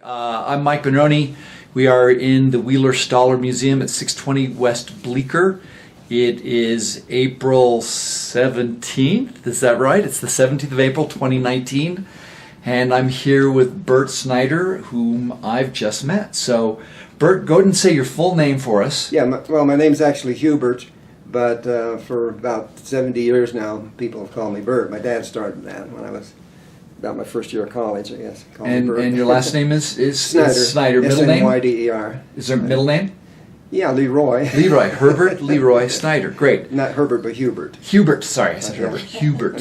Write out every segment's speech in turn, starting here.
I'm Mike Benoni. We are in the Wheeler-Staller Museum at 620 West Bleecker. It is April 17th, is that right? It's the 17th of April, 2019. And I'm here with Bert Snyder, whom I've just met. So, Bert, go ahead and say your full name for us. Yeah, my name's actually Hubert, but for about 70 years now, people have called me Bert. My dad started that when I was about my first year of college, I guess. And your last name is Snyder. Snyder. Middle name? S-N-Y-D-E-R. Is there a middle name? Yeah, Leroy. Leroy. Herbert Leroy Snyder. Great. Not Herbert, but Hubert. Hubert. Sorry, I said Herbert. Hubert.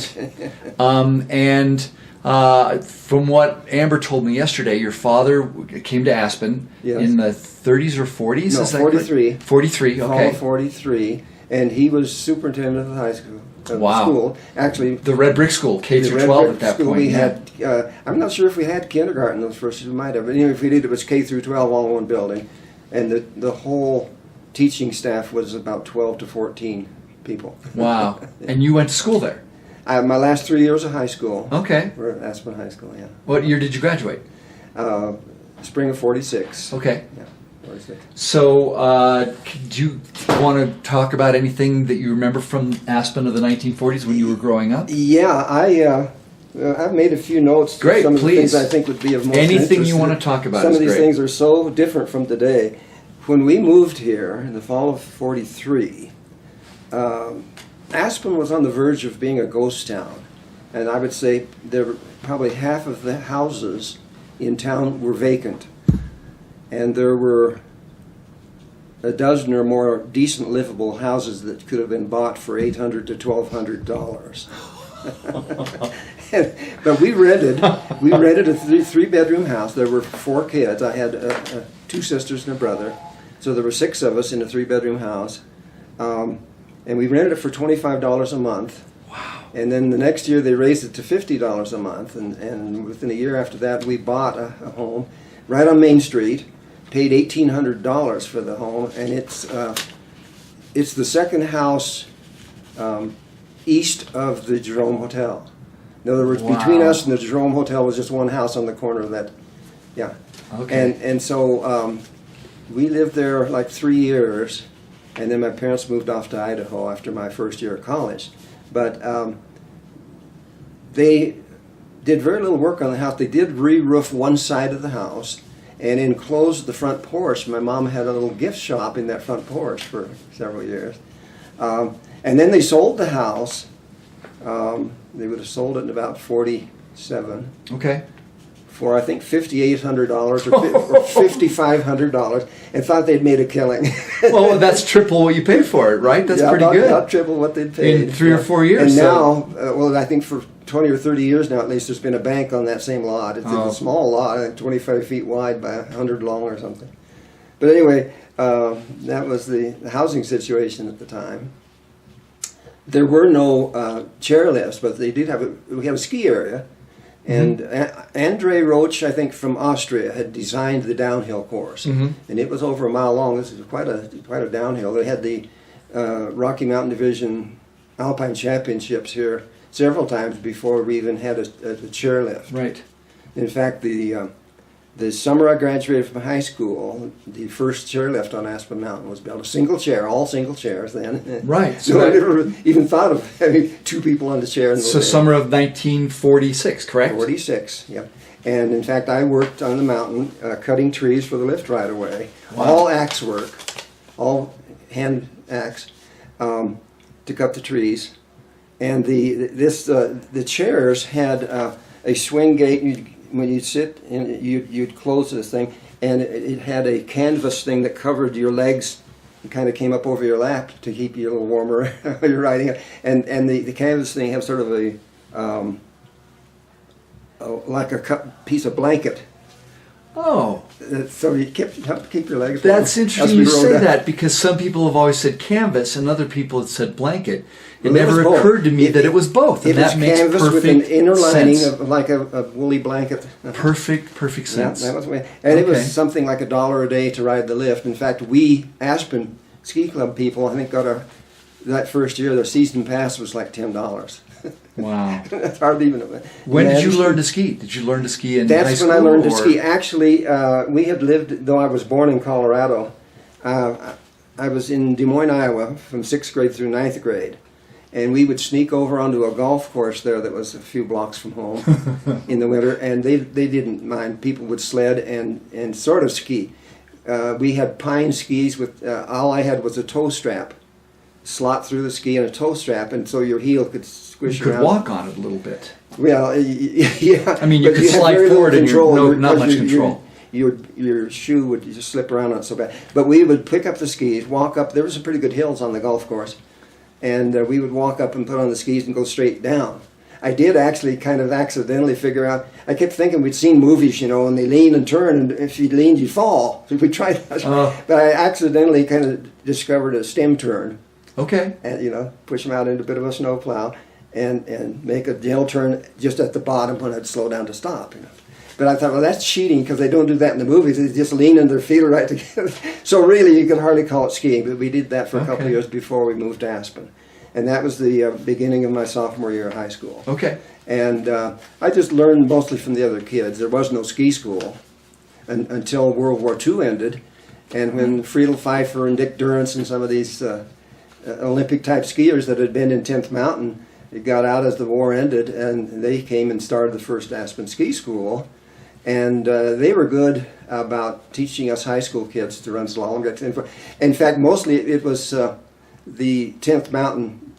From what Amber told me yesterday, your father came to Aspen in the 30s or 40s? No, is that 43. Correct? 43, okay. Fall 43. And he was superintendent of the high school. Wow. School. Actually, the Red Brick School, K through 12 at that point. We had, I'm not sure if we had kindergarten those first years. We might have. But anyway, if we did, it was K through 12 all in one building. And the whole teaching staff was about 12 to 14 people. Wow. And you went to school there? My last 3 years of high school. Okay. We're at Aspen High School, yeah. What year did you graduate? Spring of 46. Okay. Yeah, 46. So, do you want to talk about anything that you remember from Aspen of the 1940s when you were growing up? Yeah, I've made a few notes. Great, some of the please. things I think would be of most Anything interest. you want to talk about Some is of these great. things are so different from today. When we moved here in the fall of 43, Aspen was on the verge of being a ghost town. And I would say there were probably half of the houses in town were vacant. And there were a dozen or more decent livable houses that could have been bought for $800 to $1,200. But we rented a three-bedroom house. There were 4 kids. I had 2 sisters and a brother. So there were 6 of us in a 3-bedroom house. And we rented it for $25 a month. Wow. And then the next year they raised it to $50 a month. And within a year after that, we bought a home right on Main Street, paid $1,800 for the home. And it's the second house east of the Jerome Hotel. In other words, between us and the Jerome Hotel was just one house on the corner of that. Yeah. Okay. And so we lived there like 3 years, and then my parents moved off to Idaho after my first year of college. But they did very little work on the house. They did re-roof one side of the house and enclosed the front porch. My mom had a little gift shop in that front porch for several years. And then they sold the house. They would have sold it in about 47. Okay. For I think $5,800 or $5,500, and thought they'd made a killing. Well, that's triple what you paid for it, right? That's pretty good. About triple what they'd paid. In 3 or 4 years. And now, well, I think for 20 or 30 years now, at least, there's been a bank on that same lot. It's a small lot, I think 25 feet wide by 100 long or something. But anyway, that was the housing situation at the time. There were no chairlifts, but they did we have a ski area. And Andre Roach, I think from Austria, had designed the downhill course, and it was over a mile long. This is quite a downhill. They had the Rocky Mountain Division Alpine Championships here several times before we even had a chairlift. Right. In fact, the summer I graduated from high school, the first chairlift on Aspen Mountain was built. A single chair, all single chairs then. Right. So I never even thought of having 2 people on the chair. So summer of 1946, correct? 46, yeah. And in fact, I worked on the mountain cutting trees for the lift right away. Wow. All axe work, all hand axe to cut the trees. And the chairs had a swing gate. When you'd sit, you'd close this thing, and it had a canvas thing that covered your legs and kind of came up over your lap to keep you a little warmer while you're riding it. And the canvas thing had sort of like a piece of blanket. Oh. So you helped keep your legs warm. That's interesting you say that, because some people have always said canvas and other people have said blanket. It never occurred to me that it was both, and that makes canvas perfect with an inner lining sense. of like a woolly blanket. Perfect sense. Yeah, that was it was something like $1 a day to ride the lift. In fact, we Aspen Ski Club people, I think, got that first year. The season pass was like $10. Wow. It's hard to even. When did you learn to ski? Did you learn to ski in high That's school? when I learned to or- ski. Actually, we had lived, though I was born in Colorado, I was in Des Moines, Iowa from 6th grade through 9th grade. And we would sneak over onto a golf course there that was a few blocks from home in the winter. And they didn't mind. People would sled and sort of ski. We had pine skis with, all I had was a toe strap. Slot through the ski and a toe strap, and so your heel could squish You could around. walk on it a little bit. Well, yeah. I mean, you but could had slide very little forward and control. not much Your- control. Your shoe would just slip around on it so bad. But we would pick up the skis, walk up. There was some pretty good hills on the golf course, and we would walk up and put on the skis and go straight down. I did actually kind of accidentally figure out. I kept thinking we'd seen movies, and they lean and turn, and if you leaned, you'd fall. So we tried that, but I accidentally kind of discovered a stem turn. Okay. And push them out into a bit of a snow plow, and make a gentle turn just at the bottom when I'd slow down to stop. But I thought, well, that's cheating because they don't do that in the movies. They just lean and their feet are right together. So really, you could hardly call it skiing. But we did that for a couple of years before we moved to Aspen, and that was the beginning of my sophomore year of high school. Okay. And I just learned mostly from the other kids. There was no ski school until World War II ended, and when Friedel Pfeiffer and Dick Durrance and some of these Olympic-type skiers that had been in 10th Mountain got out as the war ended, and they came and started the first Aspen Ski School. And they were good about teaching us high school kids to run slalom. In fact, mostly it was the 10th Mountain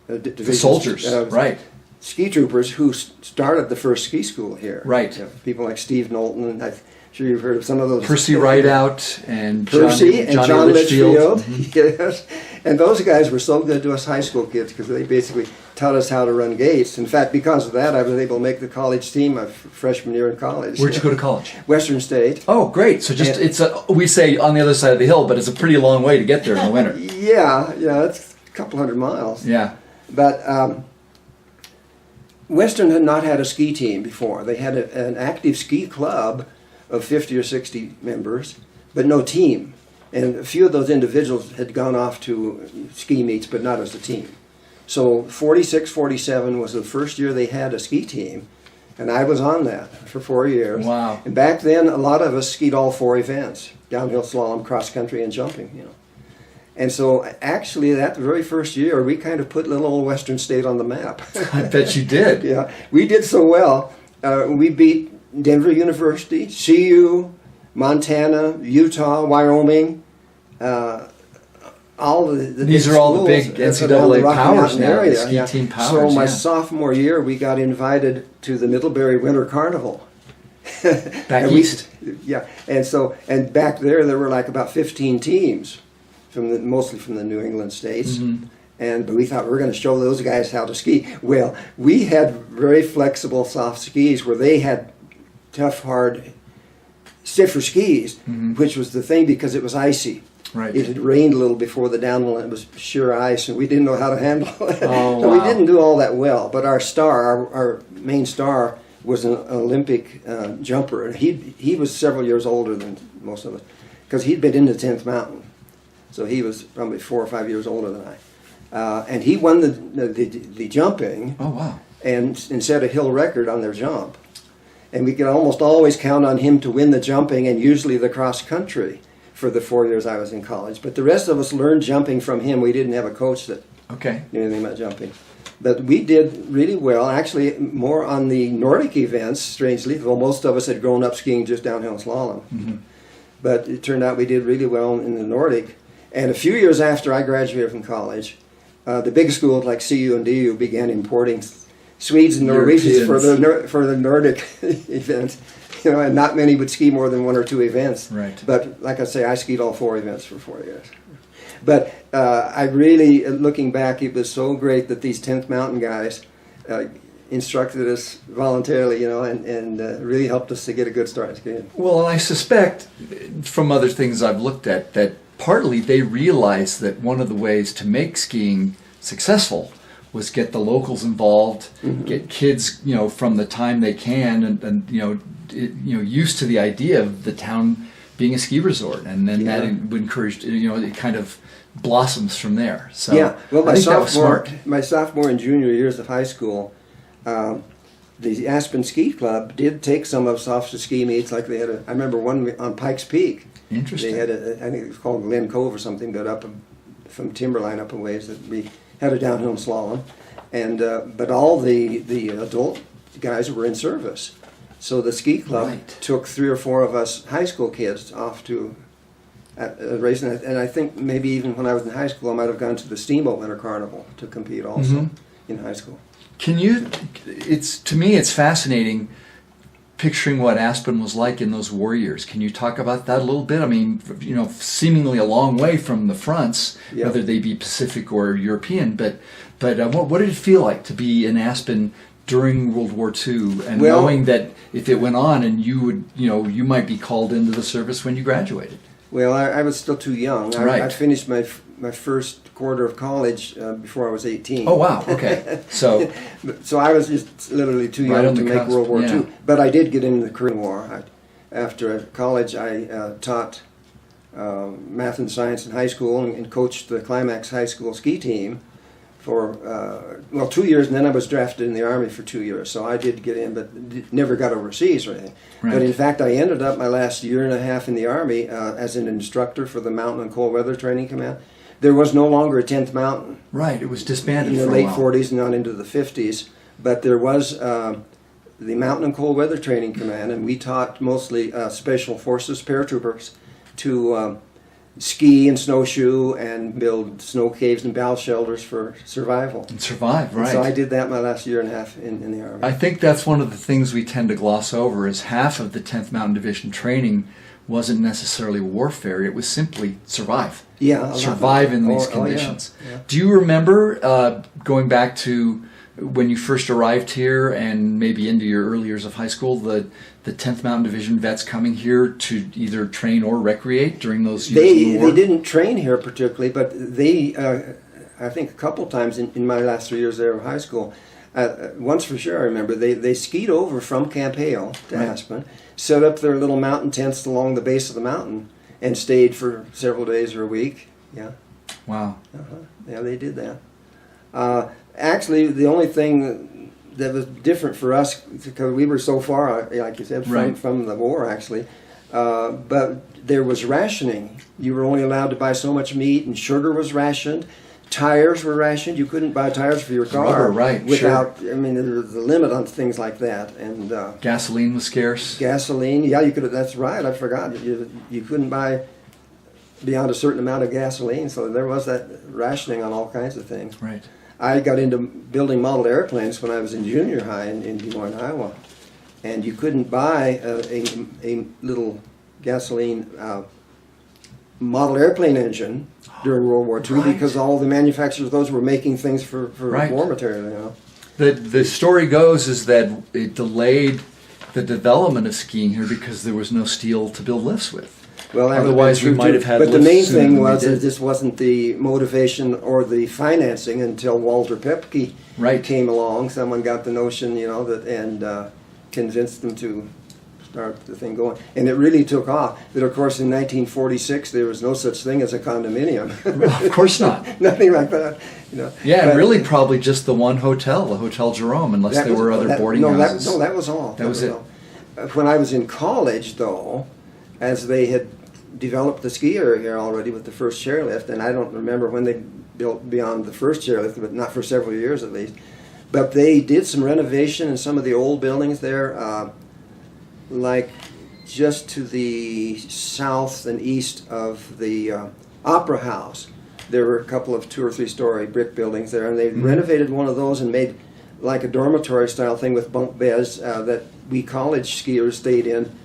division. The soldiers, right. Ski troopers who started the first ski school here. Right. People like Steve Knowlton, and I'm sure you've heard of some of those. Percy Rideout and Percy and Johnny John Litchfield. Mm-hmm. Yes. And those guys were so good to us high school kids because they basically taught us how to run gates. In fact, because of that, I was able to make the college team my freshman year in college. Where'd you go to college? Western State. Oh, great. So we say on the other side of the hill, but it's a pretty long way to get there in the winter. Yeah, it's a couple hundred miles. Yeah. But Western had not had a ski team before. They had an active ski club of 50 or 60 members, but no team. And a few of those individuals had gone off to ski meets, but not as a team. So 46, 47 was the first year they had a ski team, and I was on that for 4 years. Wow. And back then, a lot of us skied all 4 events, downhill slalom, cross country, and jumping, And so actually that very first year, we kind of put little old Western State on the map. I bet you did. Yeah, we did so well. We beat Denver University, CU, Montana, Utah, Wyoming, all the These big are all the schools big around NCAA the Rocky powers Mountain now, the area, ski team powers, So my yeah. sophomore year, we got invited to the Middlebury Winter Carnival. Back east. Yeah, and back there were like about 15 teams, mostly from the New England states. Mm-hmm. But we thought we were going to show those guys how to ski. Well, we had very flexible soft skis where they had tough, hard, stiffer skis, which was the thing because it was icy. Right. It had rained a little before the downhill, and it was sheer ice, and we didn't know how to handle it. Oh, So we wow. didn't do all that well. But our star, our main star, was an Olympic jumper. And he was several years older than most of us because he'd been in the 10th Mountain. So he was probably 4 or 5 years older than I. And he won the jumping. Oh, wow. And set a hill record on their jump. And we could almost always count on him to win the jumping and usually the cross country for the 4 years I was in college. But the rest of us learned jumping from him. We didn't have a coach that Okay. knew anything about jumping. But we did really well, actually more on the Nordic events, strangely, though most of us had grown up skiing just downhill slalom. Mm-hmm. But it turned out we did really well in the Nordic. And a few years after I graduated from college, the big schools like CU and DU began importing Swedes and Norwegians for the Nordic events. And not many would ski more than 1 or 2 events. Right. But like I say, I skied all 4 events for 4 years. But I really, looking back, it was so great that these 10th Mountain guys instructed us voluntarily, and really helped us to get a good start in skiing. Well, and I suspect from other things I've looked at that partly they realized that one of the ways to make skiing successful was get the locals involved, get kids, from the time they can, and used to the idea of the town being a ski resort, and then that encouraged, it kind of blossoms from there. So yeah, well, I think that was smart. my sophomore and junior years of high school, the Aspen Ski Club did take some of us off to ski meets. Like they had I remember one on Pikes Peak. Interesting. They had I think it was called Glen Cove or something, but up from Timberline up a ways, that we had a downhill slalom, and but all the adult guys were in service. So the ski club took 3 or 4 of us high school kids off to racing, and I think maybe even when I was in high school, I might have gone to the Steamboat Winter Carnival to compete also in high school. To me, it's fascinating picturing what Aspen was like in those war years. Can you talk about that a little bit? I mean, seemingly a long way from the fronts, whether they be Pacific or European, but what did it feel like to be in Aspen during World War II, and knowing that if it went on, and you might be called into the service when you graduated? Well, I was still too young. I finished my first quarter of college before I was 18. Oh wow! Okay, so I was just literally too young to make World War II. But I did get into the Korean War. After college, I taught math and science in high school and coached the Climax High School ski team for 2 years, and then I was drafted in the Army for 2 years. So I did get in, but never got overseas or anything. Right. But in fact, I ended up my last year and a half in the Army as an instructor for the Mountain and Cold Weather Training Command. There was no longer a 10th Mountain. Right, it was disbanded in for the a late while. 40s and on into the 50s. But there was the Mountain and Cold Weather Training Command, and we taught mostly Special Forces paratroopers to ski and snowshoe and build snow caves and bow shelters for survival. And survive, right. And so I did that my last year and a half in the Army. I think that's one of the things we tend to gloss over, is half of the 10th Mountain Division training wasn't necessarily warfare, it was simply survive. Yeah. Survive in these conditions. Yeah. Do you remember going back to when you first arrived here and maybe into your early years of high school, the 10th Mountain Division vets coming here to either train or recreate during those years of the war? They didn't train here particularly, but they, I think a couple times in my last 3 years there of high school, once for sure I remember, they skied over from Camp Hale to Aspen, set up their little mountain tents along the base of the mountain, and stayed for several days or a week. Yeah. Wow. Yeah, they did that. Actually, the only thing that was different for us, because we were so far, like you said, from the war, actually, but there was rationing. You were only allowed to buy so much meat, and sugar was rationed. Tires were rationed. You couldn't buy tires for your car without. Sure. I mean, there was a limit on things like that. And gasoline was scarce. Gasoline, yeah, you could. That's right. I forgot. You couldn't buy beyond a certain amount of gasoline, so there was that rationing on all kinds of things. Right. I got into building model airplanes when I was in junior high in Des Moines, Iowa, and you couldn't buy a little gasoline model airplane engine during World War II because all the manufacturers of those were making things for war material. The story goes is that it delayed the development of skiing here because there was no steel to build lifts with. Well, otherwise we might have had. But the main thing was that this wasn't the motivation or the financing until Walter Pepke came along. Someone got the notion, and convinced them to start the thing going, and it really took off. But of course, in 1946, there was no such thing as a condominium. Of course not. Nothing like that. Yeah, but really, probably just the one hotel, the Hotel Jerome, unless there were other boarding houses. That was all. That was it. When I was in college, though, as they had developed the ski area here already with the first chairlift, and I don't remember when they built beyond the first chairlift, but not for several years at least. But they did some renovation in some of the old buildings there, like just to the south and east of the Opera House. There were a couple of 2 or 3 story brick buildings there, and they renovated one of those and made like a dormitory style thing with bunk beds that we college skiers stayed in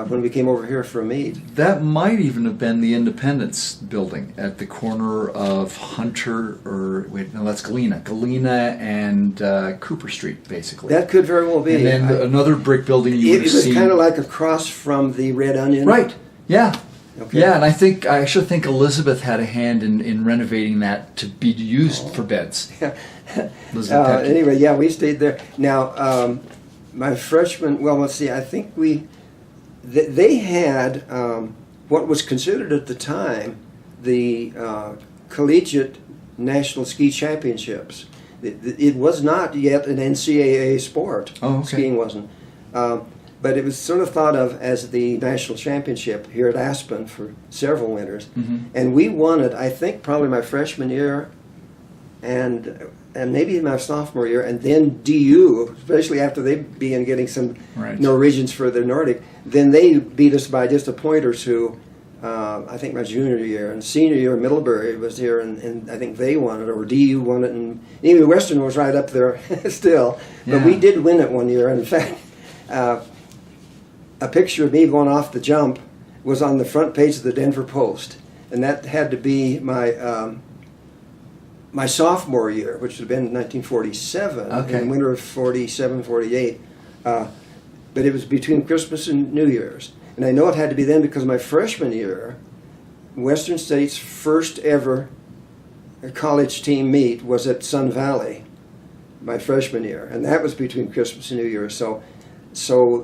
when we came over here for a meet. That might even have been the Independence building at the corner of Hunter, that's Galena and Cooper Street, basically. That could very well be. And then another brick building you would have seen. It was kind of like across from the Red Onion. Right, yeah. Okay. Yeah, and I actually think Elizabeth had a hand in renovating that to be used for beds. Anyway, yeah, we stayed there. Now, my freshman, I think they had what was considered at the time the collegiate national ski championships. It was not yet an NCAA sport. Oh, okay. Skiing wasn't. But it was sort of thought of as the national championship here at Aspen for several winters. Mm-hmm. And we won it, I think, probably my freshman year and maybe my sophomore year, and then DU, especially after they began getting some Norwegians for their Nordic, then they beat us by just a point or two, I think my junior year. And senior year, Middlebury was here, and I think they won it, or DU won it, and even Western was right up there still. But Yeah. we did win it one year, and in fact, a picture of me going off the jump was on the front page of the Denver Post, and that had to be my sophomore year, which would have been 1947, Okay. in the winter of 47, 48. But it was between Christmas and New Year's. And I know it had to be then because my freshman year, Western State's first ever college team meet was at Sun Valley, my freshman year. And that was between Christmas and New Year's. So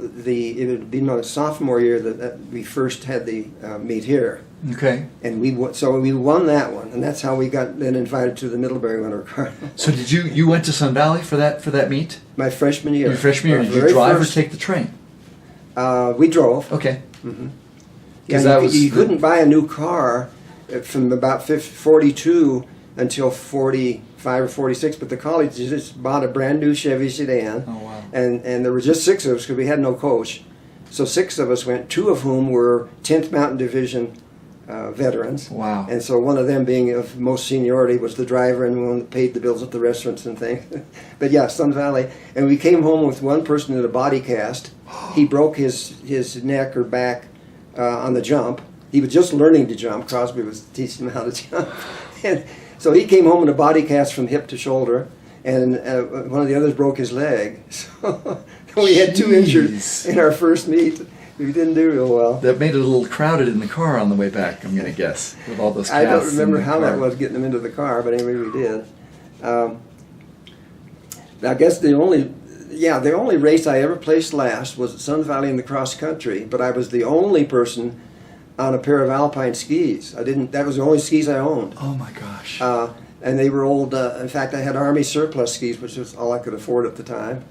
it would be my sophomore year that we first had the meet here. Okay. And we won that one, and that's how we got then invited to the Middlebury Winter Carnival. So did you went to Sun Valley for that meet? My freshman year. Your freshman year, did you Very drive first- or take the train? We drove. Okay. Yeah, that you couldn't buy a new car from about 42 until 45 or 46, but the college just bought a brand new Chevy sedan. Oh, wow. And there were just 6 of us because we had no coach. So 6 of us went, 2 of whom were 10th Mountain Division veterans. Wow. And so one of them, being of most seniority, was the driver and one that paid the bills at the restaurants and things. But yeah, Sun Valley. And we came home with one person in a body cast. He broke his neck or back on the jump. He was just learning to jump. Crosby was teaching him how to jump. And so he came home in a body cast from hip to shoulder. And one of the others broke his leg. So we had 2 injuries in our first meet. We didn't do real well. That made it a little crowded in the car on the way back, I'm going to guess, with all those casts. I don't remember in the how that car. was getting them into the car, but anyway, we did. I guess the only race I ever placed last was at Sun Valley in the cross country, but I was the only person on a pair of alpine skis. That was the only skis I owned. Oh my gosh. And they were old, in fact, I had Army surplus skis, which was all I could afford at the time.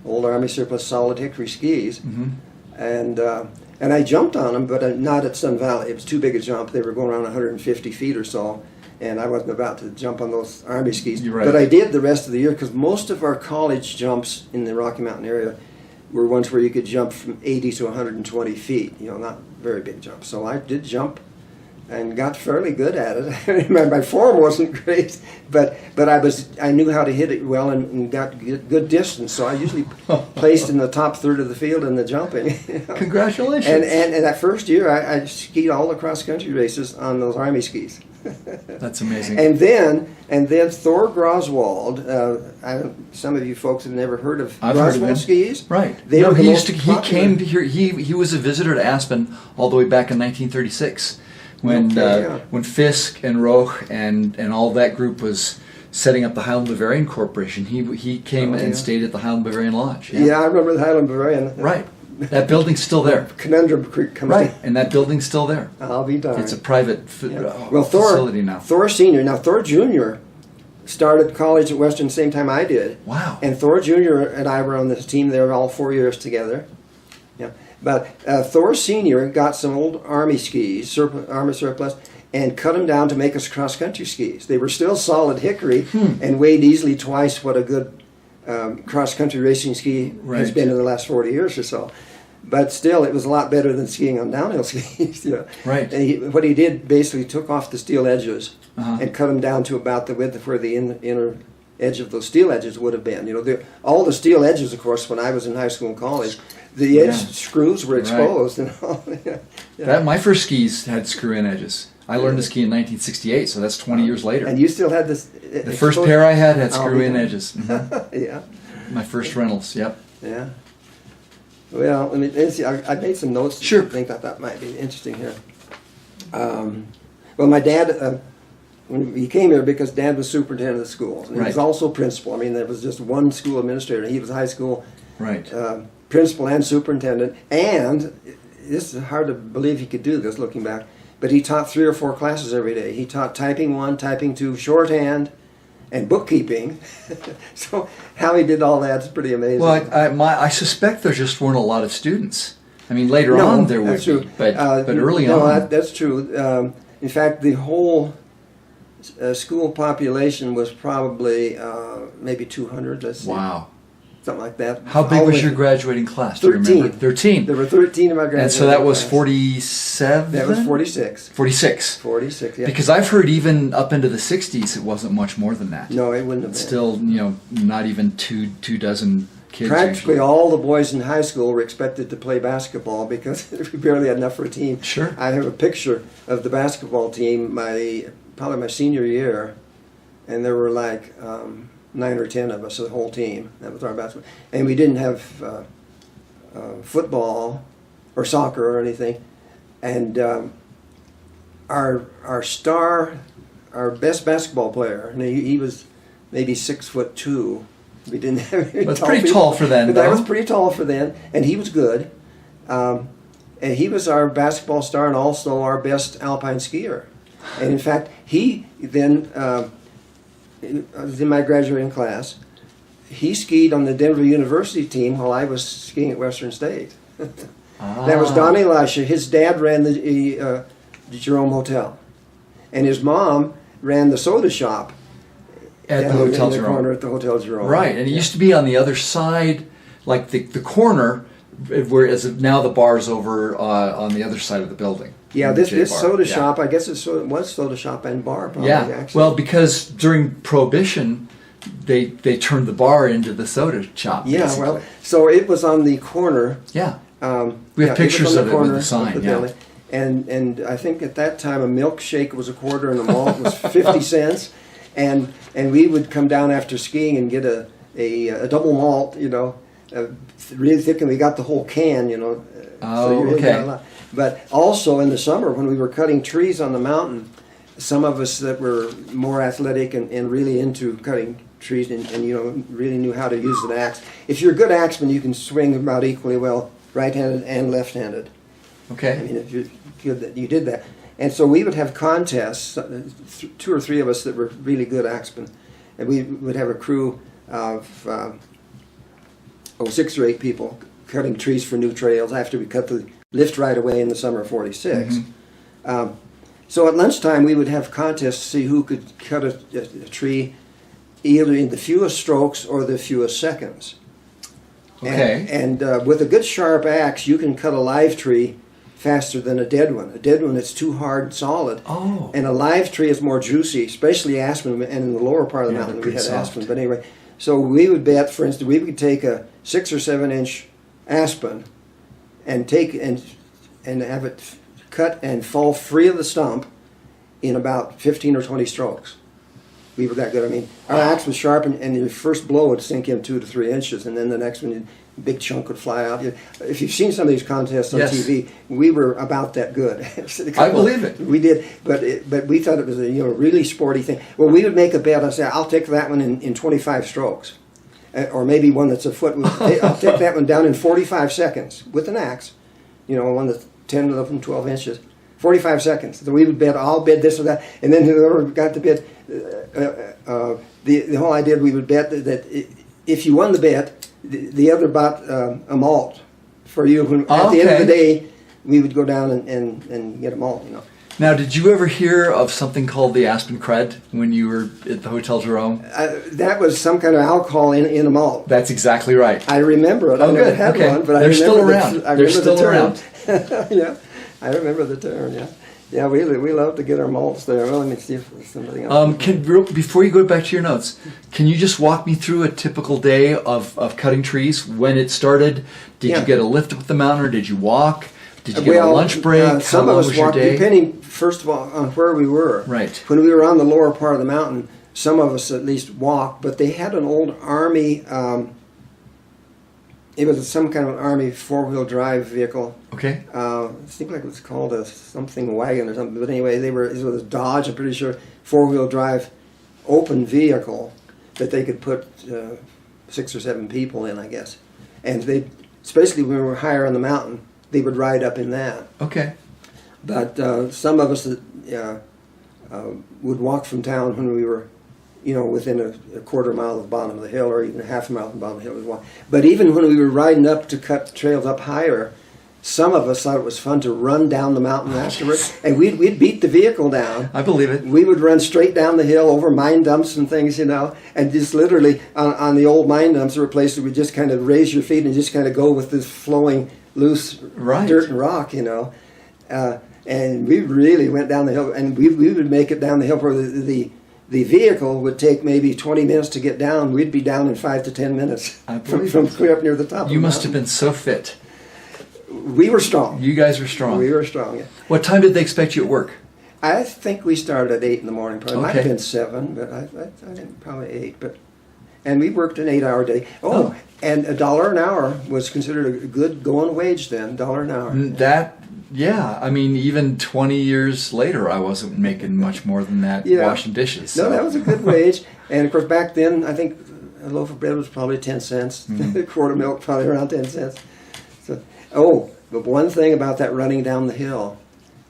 Old Army surplus solid hickory skis. Mm-hmm. And I jumped on them, but not at Sun Valley. It was too big a jump. They were going around 150 feet or so, and I wasn't about to jump on those Army skis. You're right. But I did the rest of the year, because most of our college jumps in the Rocky Mountain area were ones where you could jump from 80 to 120 feet, not very big jumps. So I did jump and got fairly good at it. My form wasn't great, but I knew how to hit it well and got good distance. So I usually placed in the top third of the field in the jumping. Congratulations. And that first year, I skied all the cross country races on those Army skis. That's amazing. And then Thor Groswald. Some of you folks have never heard of I've heard of Groswald him. skis, Right. They were the he most he popular. came to here. He was a visitor to Aspen all the way back in 1936, when when Fisk and Roch and all that group was setting up the Highland Bavarian Corporation. He came and stayed at the Highland Bavarian Lodge. Yeah, I remember the Highland Bavarian. Right. That building's still there. Conundrum Creek comes Right, in. and that building's still there. I'll be darned. It's a private facility now. Thor Senior. Now Thor Junior started college at Western the same time I did. Wow. And Thor Junior and I were on this team there all 4 years together. Yeah. But Thor Senior got some old Army skis, Army surplus, and cut them down to make us cross country skis. They were still solid hickory and weighed easily twice what a good cross country racing ski has been in the last 40 years or so. But still, it was a lot better than skiing on downhill skis. Right. And what he did basically took off the steel edges and cut them down to about the width of where the inner edge of those steel edges would have been. All the steel edges, of course, when I was in high school and college, the edge screws were exposed. And all. My first skis had screw-in edges. I learned to ski in 1968, so that's 20 years later. And you still had this. The first pair I had screw-in edges. Mm-hmm. Yeah. My first Reynolds. Yep. Yeah. Well, I mean, I made some notes. Sure. I think that might be interesting here. Well, my dad, when he came here, because Dad was superintendent of the schools, and he was also principal. I mean, there was just one school administrator. He was high school right. Principal and superintendent, and this is hard to believe he could do this looking back, but he taught 3 or 4 classes every day. He taught typing 1, typing 2, shorthand, and bookkeeping. So how he did all that is pretty amazing. Well, I suspect there just weren't a lot of students. I mean, later on there would be, but early on. That's true. In fact, the whole school population was probably maybe 200, let's see. Wow. Something like that. How big was your graduating class? 13. Do you remember? 13. There were 13 of my graduating And so that was class. 47? That was 46. 46. 46, yeah. Because I've heard even up into the 60s, it wasn't much more than that. No, it wouldn't have been. Still, not even two dozen kids. Practically usually. all the boys in high school were expected to play basketball because we barely had enough for a team. Sure. I have a picture of the basketball team probably my senior year, and there were like 9 or 10 of us, the whole team. That was our basketball. And we didn't have football or soccer or anything. And our star, our best basketball player, and he was maybe 6'2". We didn't have any That's tall pretty people, tall for then, but that though. was pretty tall for then, and he was good. And he was our basketball star and also our best alpine skier. And in fact, he then was in my graduating class. He skied on the Denver University team while I was skiing at Western State. That was Don Elisha. His dad ran the Jerome Hotel, and his mom ran the soda shop At the Hotel in the Jerome. corner at the Hotel Jerome. Right, and it used to be on the other side, like the corner, whereas now the bar's over on the other side of the building. Yeah, The this J bar. soda Yeah. shop, I guess it was soda shop and bar, probably, Yeah, actually. well, because during Prohibition, they turned the bar into the soda shop. Yeah, basically. well, so it was on the corner. Yeah. it We have was pictures on of the it with corner the sign, of the yeah. building. And I think at that time a milkshake was a quarter and a malt was 50 cents. And we would come down after skiing and get a double malt, really thick, and we got the whole can, Oh, you really okay. got a lot. But also in the summer when we were cutting trees on the mountain, some of us that were more athletic and really into cutting trees and really knew how to use an axe. If you're a good axeman, you can swing about equally well right-handed and left-handed. Okay. I mean, if you're good that you did that. And so we would have contests, 2 or 3 of us that were really good axemen, and we would have a crew of 6 or 8 people cutting trees for new trails after we cut the lift right away in the summer of '46. Mm-hmm. So at lunchtime we would have contests to see who could cut a tree either in the fewest strokes or the fewest seconds. Okay. And with a good sharp axe, you can cut a live tree faster than a dead one. A dead one, it's too hard and solid. Oh. And a live tree is more juicy, especially aspen, and in the lower part of the Yeah, mountain they're we had pretty aspen. soft. But anyway, so we would bet, for instance, we would take a 6 or 7 inch aspen and have it cut and fall free of the stump in about 15 or 20 strokes. We were that good. I mean, our axe was sharp, and the first blow would sink in 2 to 3 inches, and then the next one, a big chunk would fly out. If you've seen some of these contests on Yes. TV, we were about that good. I believe it. We did, but we thought it was a really sporty thing. Well, we would make a bet. I say, I'll take that one in 25 strokes, or maybe one that's a foot. I'll take that one down in 45 seconds with an axe. One that's 10, 11, 12 inches. 45 seconds. So we would bet, I'll bet this or that. And then whoever got the bet, the whole idea, we would bet that if you won the bet, the other bought a malt for you. At the end of the day, we would go down and get a malt, Now, did you ever hear of something called the Aspen Cred when you were at the Hotel Jerome? That was some kind of alcohol in a malt. That's exactly right. I remember it. Oh, I never good. had Okay. one, but They're I remember still around. They're still around. Yeah, I remember the term. Yeah, yeah. We love to get our malts there. Well, let me see if somebody else. Before you go back to your notes, can you just walk me through a typical day of cutting trees? When it started, did you get a lift up the mountain, or did you walk? Did you get a lunch break? Some How of long us was your walked, day? depending, first of all, on where we were. Right. When we were on the lower part of the mountain, some of us at least walked, but they had an old Army, it was some kind of an Army four-wheel drive vehicle. Okay. It seemed like it was called a something wagon or something, but anyway, it was a Dodge, I'm pretty sure, four-wheel drive open vehicle that they could put 6 or 7 people in, I guess. And especially when we were higher on the mountain, they would ride up in that. Okay. But some of us that would walk from town when we were, within a quarter mile of the bottom of the hill, or even a half a mile from the bottom of the hill. We'd walk. But even when we were riding up to cut trails up higher, some of us thought it was fun to run down the mountain afterwards, and we'd beat the vehicle down. I believe it. We would run straight down the hill over mine dumps and things, and just literally on the old mine dumps, there were places where you just kind of raise your feet and just kind of go with this flowing, loose dirt and rock, and we really went down the hill, and we would make it down the hill where the vehicle would take maybe 20 minutes to get down. We'd be down in 5 to 10 minutes from clear up near the top. You must have been so fit. We were strong. You guys were strong. We were strong, yeah. What time did they expect you at work? I think we started at 8 in the morning. Probably might have Okay. been 7, but I think probably 8. And we worked an 8-hour day. Oh. And $1 an hour was considered a good going wage then. $1 an hour. Yeah. I mean, even 20 years later, I wasn't making much more than that washing dishes. No, So. that was a good wage. And of course, back then, I think a loaf of bread was probably 10 cents. A quart of milk probably around 10 cents. So, but one thing about that running down the hill,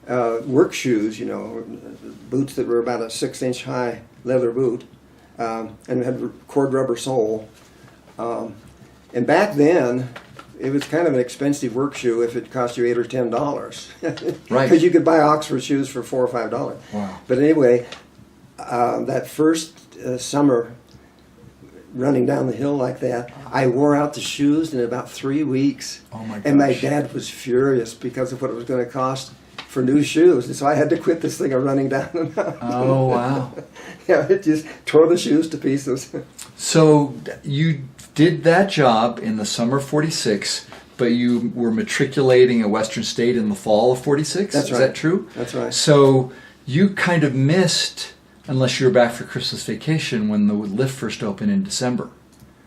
work shoes, boots that were about a 6-inch high leather boot, and had cord rubber sole. And back then, it was kind of an expensive work shoe if it cost you $8 or $10. Right. Because you could buy Oxford shoes for $4 or $5. Wow. But anyway, that first summer, running down the hill like that, I wore out the shoes in about 3 weeks. Oh my gosh. And my dad was furious because of what it was going to cost for new shoes. And so I had to quit this thing of running down the mountain. Oh, wow. Yeah, it just tore the shoes to pieces. So you did that job in the summer of 46, but you were matriculating at Western State in the fall of 46? That's right. Is that true? That's right. So you kind of missed, unless you were back for Christmas vacation, when the lift first opened in December.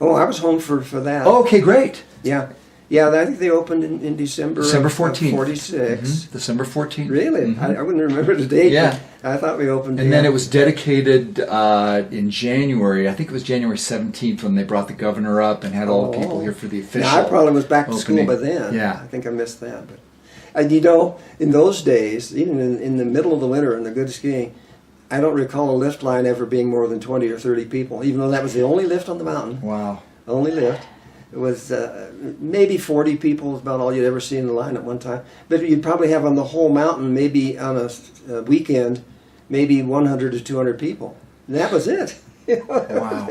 Oh, I was home for that. Oh, okay, great. Yeah. Yeah, I think they opened in December. December 14th. 46. December 14th. Really? Mhm. I wouldn't remember the date. Yeah. I thought we opened. And then it was dedicated in January. I think it was January 17th when they brought the governor up and had all the people here for the official Now, I probably was back to opening. school by then. Yeah. I think I missed that. But in those days, even in the middle of the winter in the good skiing, I don't recall a lift line ever being more than 20 or 30 people, even though that was the only lift on the mountain. Wow. Only lift. It was maybe 40 people is about all you'd ever see in the line at one time. But you'd probably have on the whole mountain, maybe on a weekend, maybe 100 to 200 people. And that was it. Wow.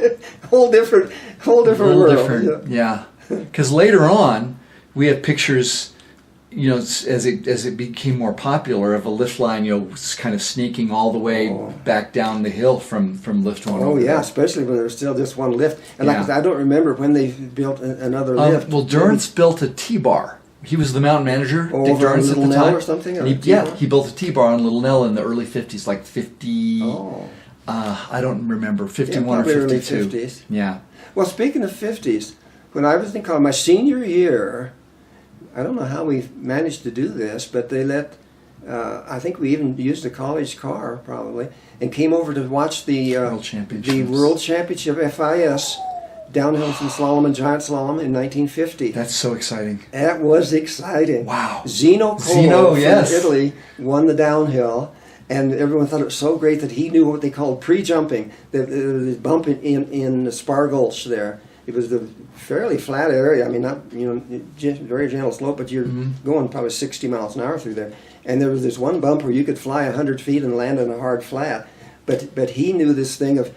whole different world. Different, yeah. Because later on, we have pictures, as it became more popular, of a lift line, kind of sneaking all the way back down the hill from lift one. Oh yeah, especially when there was still just one lift. And like I said, I don't remember when they built another lift. Well, Durrance built a T-bar. He was the mountain manager, Dick over on Durrance at Little the Nell time. or something? And he built a T-bar on Little Nell in the early 50s, like 50. Oh. I don't remember, 51 or probably 52. early 50s. Yeah. Well, speaking of 50s, when I was in college, my senior year, I don't know how we managed to do this, but they let, I think we even used a college car probably, and came over to watch the World Championships. The World Championship FIS downhill from slalom and giant slalom in 1950. That's so exciting. That was exciting. Wow. Zeno Zeno, yes. from Italy won the downhill, and everyone thought it was so great that he knew what they called pre-jumping, the bump in the Spar Gulch there. It was the fairly flat area. I mean, not very gentle slope, but you're going probably 60 miles an hour through there. And there was this one bump where you could fly 100 feet and land on a hard flat. But he knew this thing of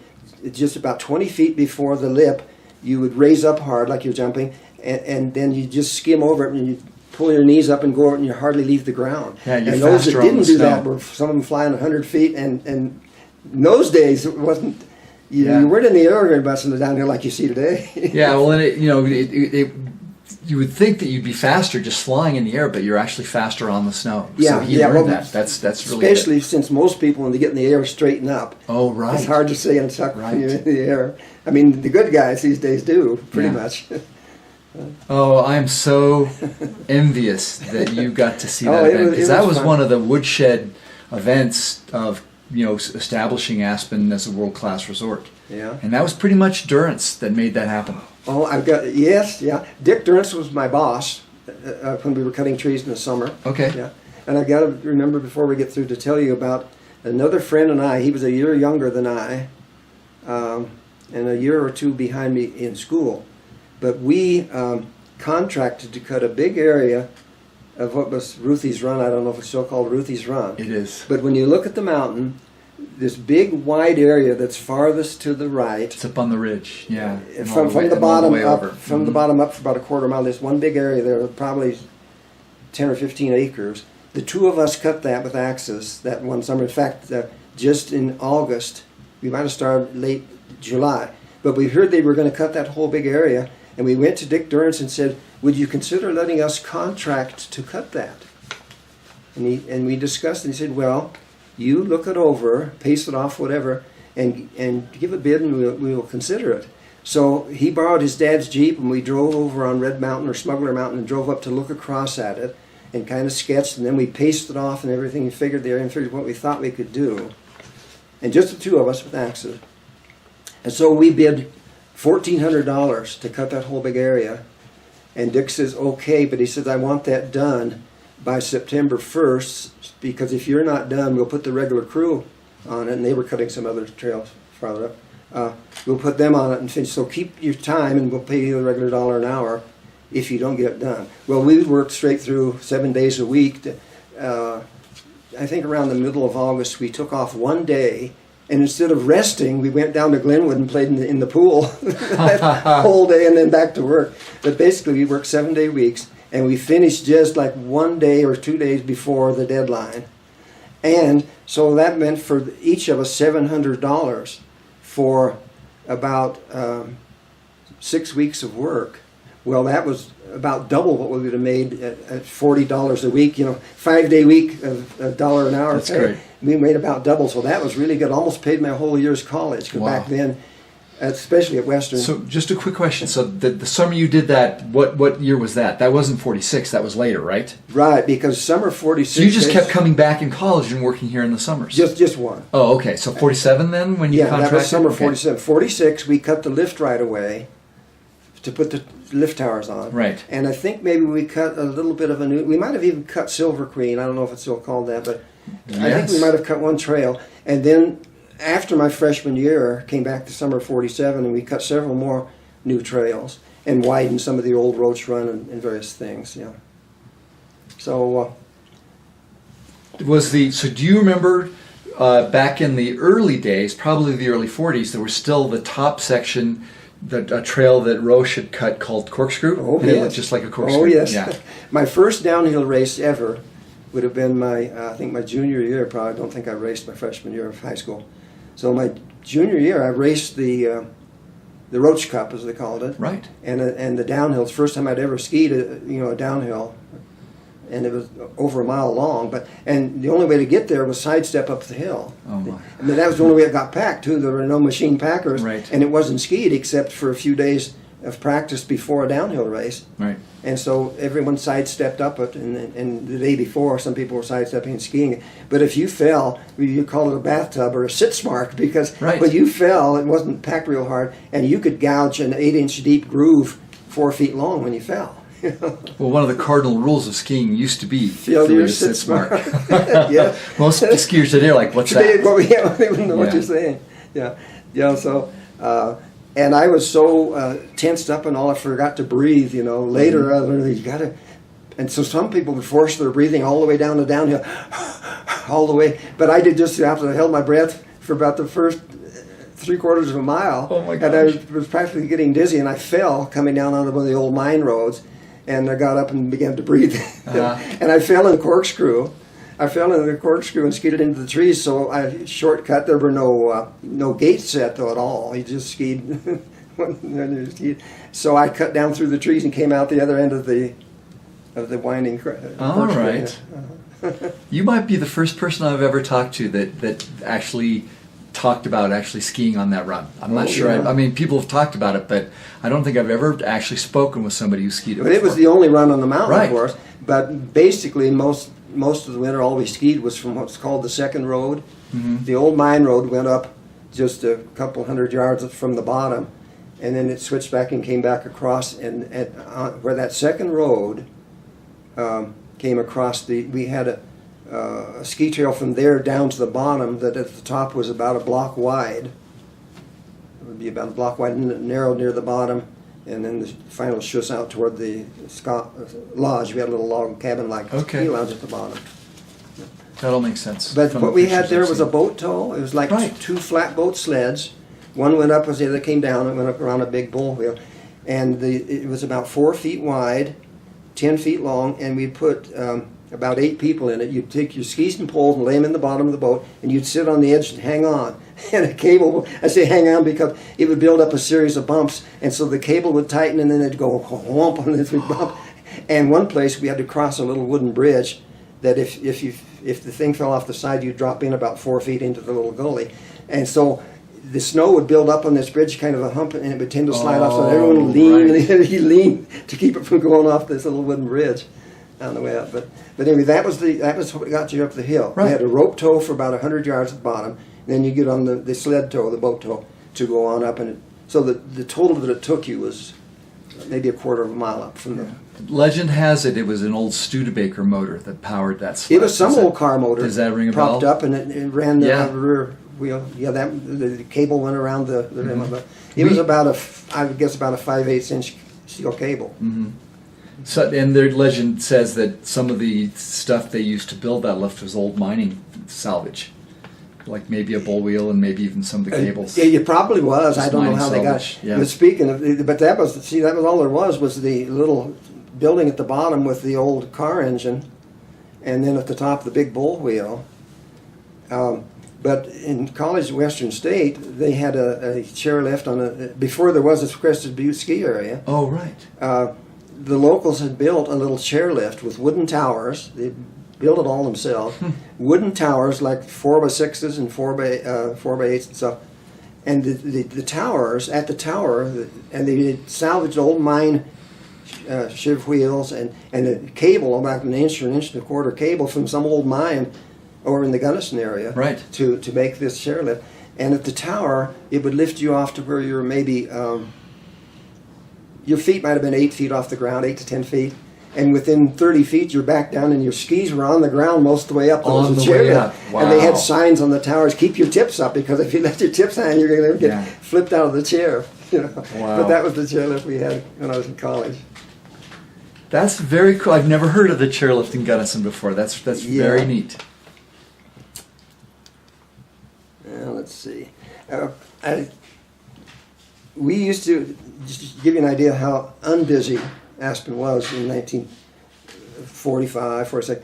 just about 20 feet before the lip, you would raise up hard like you're jumping, and then you just skim over it and you pull your knees up and go over it and you hardly leave the ground. Yeah, you're and those that faster on didn't the do snow. that were some of them flying 100 feet, and in those days it wasn't. You Yeah. weren't in the air very much in the downhill like you see today. Yeah, well, and you would think that you'd be faster just flying in the air, but you're actually faster on the snow. Yeah, so he yeah, learned well, that. That's really especially good. since most people, when they get in the air, straighten up. Oh, right. It's hard to stay and tuck Right. when you're in the air. I mean, the good guys these days do, pretty Yeah. much. Oh, I am so envious that you got to see Oh, that it event, was- because it that was was fun. one of the woodshed events of establishing Aspen as a world-class resort. Yeah. And that was pretty much Durrance that made that happen. Oh, yeah. Dick Durrance was my boss when we were cutting trees in the summer. Okay. Yeah. And I got to remember before we get through to tell you about another friend and I. He was a year younger than I, and a year or two behind me in school. But we contracted to cut a big area of what was Ruthie's Run. I don't know if it's still called Ruthie's Run. It is. But when you look at the mountain, this big wide area that's farthest to the right, It's up on the ridge. Yeah. from the bottom up, from the bottom up for about a quarter mile. There's one big area there, probably 10 or 15 acres. The two of us cut that with axes that one summer. In fact, just in August, we might have started late July, but we heard they were going to cut that whole big area, and we went to Dick Durrance and said, "Would you consider letting us contract to cut that?" And we discussed, and he said, "Well, you look it over, pace it off, whatever, and give a bid, and we will consider it." So he borrowed his dad's Jeep, and we drove over on Red Mountain or Smuggler Mountain and drove up to look across at it and kind of sketched, and then we paced it off and everything and figured the area and figured what we thought we could do. And just the two of us with axes. And so we bid $1,400 to cut that whole big area. And Dick says, okay, but he says, I want that done by September 1st, because if you're not done, we'll put the regular crew on it. And they were cutting some other trails farther up. We'll put them on it and finish. So keep your time, and we'll pay you the regular $1 an hour if you don't get it done. Well, we worked straight through 7 days a week. I think around the middle of August, we took off one day, and instead of resting, we went down to Glenwood and played in the pool that whole day and then back to work. But basically, we worked 7-day weeks, and we finished just like 1 day or 2 days before the deadline. And so that meant for each of us $700 for about 6 weeks of work. Well, that was about double what we would have made at $40 a week. 5-day week of $1 an hour. That's great. We made about double, so that was really good. Almost paid my whole year's college. Because back then, especially at Western. So just a quick question. So the summer you did that, what year was that? That wasn't 46. That was later, right? Right, because summer 46. So you just kept coming back in college and working here in the summers? Just one. Oh, okay. So 47 then when you contracted? Yeah, that was summer 47. 46, we cut the lift right away to put the lift towers on. Right. And I think maybe we cut a little bit of a new, we might have even cut Silver Queen. I don't know if it's still called that, but I think we might have cut one trail. And then after my freshman year, came back to summer 47, and we cut several more new trails and widened some of the old Roach Run and various things, yeah. So so do you remember back in the early days, probably the early 40s, there was still the top section, a trail that Roche had cut called Corkscrew? Oh, and yes. It looked just like a corkscrew. Oh, yes. Yeah. My first downhill race ever would have been I think my junior year. Probably don't think I raced my freshman year of high school. So my junior year, I raced the Roach Cup, as they called it. Right. And the downhill. It's the first time I'd ever skied a downhill, and it was over a mile long. And the only way to get there was sidestep up the hill. Oh my! I mean, that was the only way it got packed too. There were no machine packers, Right. And it wasn't skied except for a few days of practice before a downhill race. Right. And so everyone sidestepped up it, and the day before, some people were sidestepping and skiing it. But if you fell, you call it a bathtub or a sitz mark, because Right. when you fell, it wasn't packed real hard, and you could gouge an 8-inch deep groove 4 feet long when you fell. Well, one of the cardinal rules of skiing used to be Feel feel your your sitz sitz mark. Yeah. Most skiers today are like, what's that? Well, yeah, I don't even know what Yeah. you're saying. Yeah. So, and I was so tensed up and all, I forgot to breathe. Later I learned you gotta. And so some people would force their breathing all the way down the downhill, all the way. But I did just after I held my breath for about the first 3/4 of a mile. Oh my And I gosh. was practically getting dizzy, and I fell coming down onto one of the old mine roads. And I got up and began to breathe. And I fell in the corkscrew. And skied into the trees. So I shortcut. There were no gates set though at all. You just skied. So I cut down through the trees and came out the other end of the winding corkscrew. All right. You might be the first person I've ever talked to that actually talked about actually skiing on that run. I'm not sure. Yeah. I mean, people have talked about it, but I don't think I've ever actually spoken with somebody who skied it. But it was the only run on the mountain, Right. of course. But basically, most of the winter, all we skied was from what's called the second road. Mm-hmm. The old mine road went up just a couple hundred yards from the bottom, and then it switched back and came back across. And where that second road came across we had a ski trail from there down to the bottom that at the top was about a block wide. It would be about a block wide and narrow near the bottom, and then the final shuts out toward the lodge. We had a little log cabin like ski lounge at the bottom. That all makes sense. But what we had there was a boat tow. It was like two flatboat sleds. One went up as the other came down. It went up around a big bull wheel. And it was about 4 feet wide, 10 feet long, and we'd put about 8 people in it. You'd take your skis and poles and lay them in the bottom of the boat, and you'd sit on the edge and hang on. And a cable, I say hang on because it would build up a series of bumps, and so the cable would tighten, and then it'd go whomp on this big bump. And one place we had to cross a little wooden bridge that if the thing fell off the side, you'd drop in about 4 feet into the little gully. And so the snow would build up on this bridge, kind of a hump, and it would tend to slide off. So everyone would lean, and he'd lean to keep it from going off this little wooden bridge on the way up. But anyway, that was what got you up the hill. Right. We had a rope tow for about 100 yards at the bottom. Then you get on the sled tow, the boat tow, to go on up. And so the total that it took you was maybe a quarter of a mile up from the... Legend has it was an old Studebaker motor that powered that sled. It was some old car motor. Does that ring a bell? Propped up, and it ran the rear wheel. Yeah, the cable went around the rim of it. It was about a 5/8 inch steel cable. Mm-hmm. So, and their legend says that some of the stuff they used to build that lift was old mining salvage, like maybe a bull wheel and maybe even some of the cables. Yeah, it probably was. Just I don't know how they got it. But speaking of, but that was all there was the little building at the bottom with the old car engine, and then at the top the big bull wheel. But in College Western State, they had a chairlift before there was a Crested Butte ski area. Oh, right. The locals had built a little chairlift with wooden towers. They built it all themselves. Wooden towers like 4x6s and 4x8s and stuff. And the towers, at the tower, and they had salvaged old mine shiv wheels and the cable, about an inch or an inch and a quarter cable from some old mine over in the Gunnison area, right, to make this chairlift. And at the tower, it would lift you off to where you're maybe, your feet might have been 8 feet off the ground, 8 to 10 feet. And within 30 feet, you're back down, and your skis were on the ground most of the way up. On the way up. Wow. And they had signs on the towers, keep your tips up, because if you let your tips hang, you're going to get flipped out of the chair. You know? Wow. But that was the chairlift we had when I was in college. That's very cool. I've never heard of the chairlift in Gunnison before. That's very neat. Let's see. We used to, just to give you an idea how unbusy Aspen was in 1945, 46.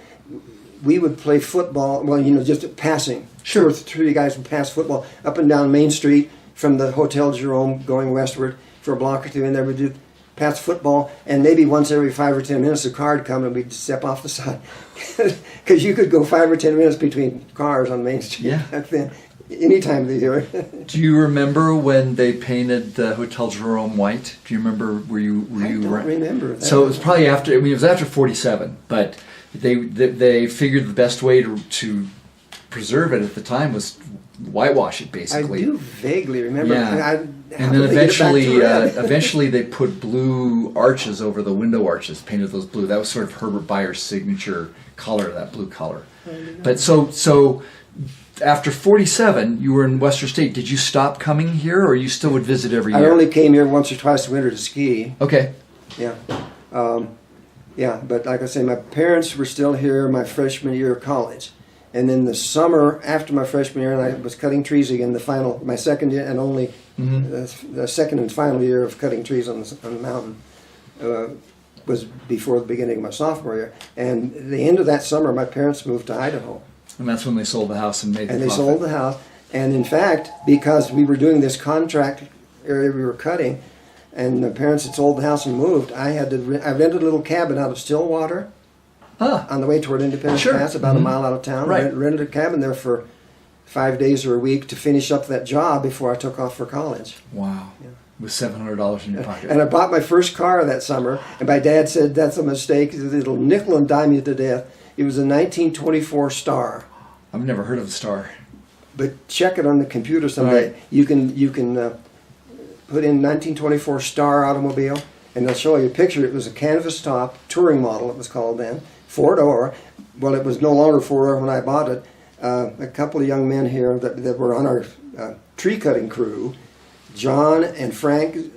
We would play football, well, just passing. Sure. 2 or 3 guys would pass football up and down Main Street from the Hotel Jerome going westward for a block or two, and there we do pass football, and maybe once every 5 or 10 minutes a car would come and we'd step off the side. Because you could go 5 or 10 minutes between cars on Main Street back then. Any time of the year. Do you remember when they painted the Hotel Jerome white? Do you remember? Were you? I don't remember that. So it was probably after. I mean, it was after '47, but they figured the best way to preserve it at the time was whitewash it, basically. I do vaguely remember. Yeah. And then eventually they put blue arches over the window arches, painted those blue. That was sort of Herbert Bayer's signature color, that blue color. But so. After 47, you were in Western State. Did you stop coming here, or you still would visit every year? I only came here once or twice a winter to ski. Okay. Yeah. But like I say, my parents were still here my freshman year of college. And then the summer after my freshman year, and I was cutting trees again, my second year and only, the second and final year of cutting trees on the mountain was before the beginning of my sophomore year. And at the end of that summer, my parents moved to Idaho. And that's when they sold the house and made the profit. And they sold the house. And in fact, because we were doing this contract area we were cutting, and my parents had sold the house and moved, I rented a little cabin out of Stillwater on the way toward Independence Pass, about a mile out of town. Right. Rented a cabin there for 5 days or a week to finish up that job before I took off for college. Wow. Yeah. With $700 in your pocket. And I bought my first car that summer, and my dad said, that's a mistake. It'll nickel and dime you to death. It was a 1924 Star. I've never heard of the Star. But check it on the computer someday. Right. You can put in 1924 Star automobile, and I'll show you a picture. It was a canvas top touring model, it was called then, 4-door. Well, it was no longer 4-door when I bought it. A couple of young men here that were on our tree cutting crew, John and Frank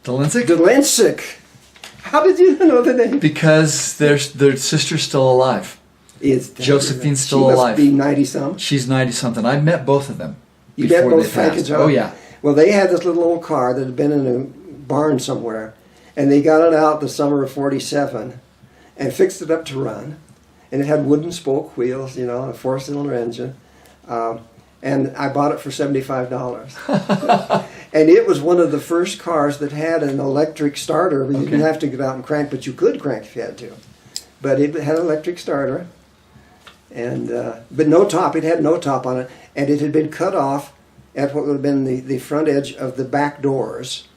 Delensick? How did you know the name? Because their sister's still alive. Josephine's still alive. She must be 90-some. She's 90-something. I met both of them. You met both Frank and passed. John? Oh, yeah. Well, they had this little old car that had been in a barn somewhere, and they got it out the summer of '47 and fixed it up to run. And it had wooden spoke wheels, you know, a 4-cylinder engine. And I bought it for $75. And it was one of the first cars that had an electric starter. You didn't have to get out and crank, but you could crank if you had to. But it had an electric starter. And but no top. It had no top on it. And it had been cut off at what would have been the front edge of the back doors.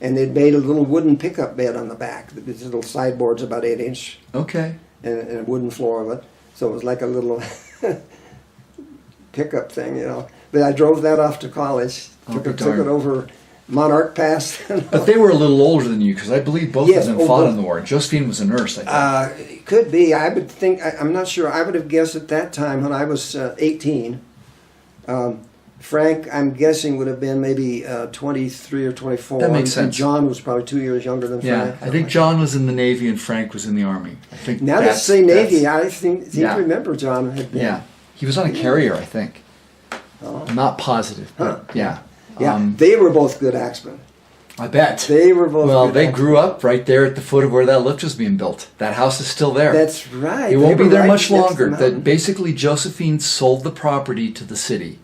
And they'd made a little wooden pickup bed on the back. These little sideboards about 8-inch. Okay. And a wooden floor of it. So it was like a little pickup thing, you know. But I drove that off to college. Took it over Monarch Pass. But they were a little older than you, because I believe both of them fought in the war. Josephine was a nurse, I think. It could be. I would think, I'm not sure. I would have guessed at that time when I was 18. Frank, I'm guessing, would have been maybe 23 or 24. That makes sense. And John was probably 2 years younger than Frank. Yeah, I think John was in the Navy and Frank was in the Army. I think now that say Navy, I think remember John had been. Yeah, he was on a carrier, I think. Oh. I'm not positive, but yeah. Yeah, they were both good axemen. I bet. They were both Well, good they axemen. grew up right there at the foot of where that lift was being built. That house is still there. That's right. It won't be there much next to longer. the mountain. That basically Josephine sold the property to the city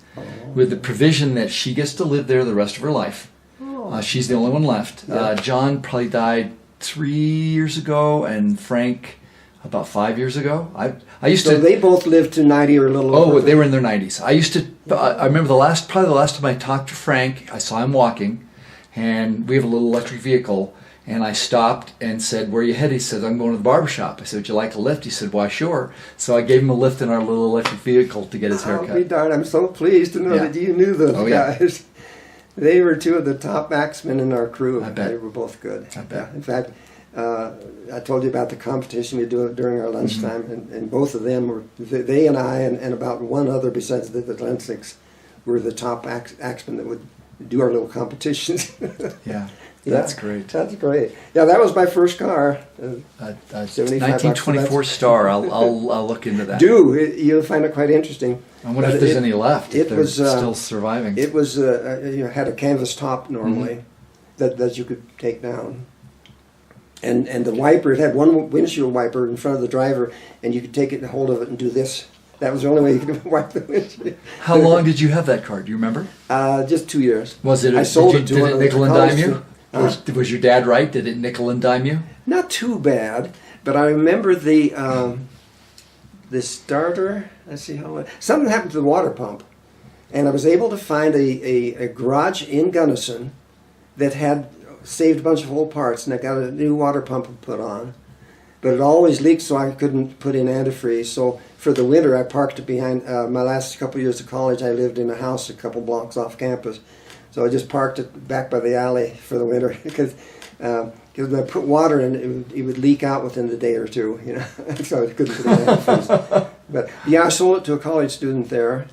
with the provision that she gets to live there the rest of her life. She's the only one left. Yeah. John probably died 3 years ago, and Frank about 5 years ago. I used So to. they both lived to 90 or a little over. Oh, they were in their 90s. I used to. I remember probably the last time I talked to Frank, I saw him walking, and we have a little electric vehicle. And I stopped and said, "Where are you headed?" He said, "I'm going to the barbershop." I said, "Would you like a lift?" He said, "Why, sure." So I gave him a lift in our little electric vehicle to get his haircut. I'll be darned. I'm so pleased to know that you knew those guys. They were two of the top axemen in our crew. I bet. They were both good. I bet. In fact, I told you about the competition we do during our lunchtime, and both of them were, they and I and about one other besides the Lensics were the top axemen that would do our little competitions. Yeah. That's great. That's great. Yeah, that was my first car. 1924 Star. I'll look into that. You'll find it quite interesting. I wonder if there's any left. If it was still surviving. It was had a canvas top normally that you could take down, and the wiper. It had one windshield wiper in front of the driver, and you could take it and hold of it and do this. That was the only way you could wipe the windshield. How long did you have that car? Do you remember? Just 2 years. Was it? I sold it to did one it of the nickel and dime college you? Was your dad right? Did it nickel and dime you? Not too bad, but I remember the starter. Let's see how something happened to the water pump, and I was able to find a garage in Gunnison that had saved a bunch of old parts, and I got a new water pump put on. But it always leaked, so I couldn't put in antifreeze. So for the winter, I parked it behind. My last couple of years of college, I lived in a house a couple blocks off campus. So I just parked it back by the alley for the winter because when I put water in, it would leak out within a day or two, you know. So I couldn't put it in antifreeze. But yeah, I sold it to a college student there.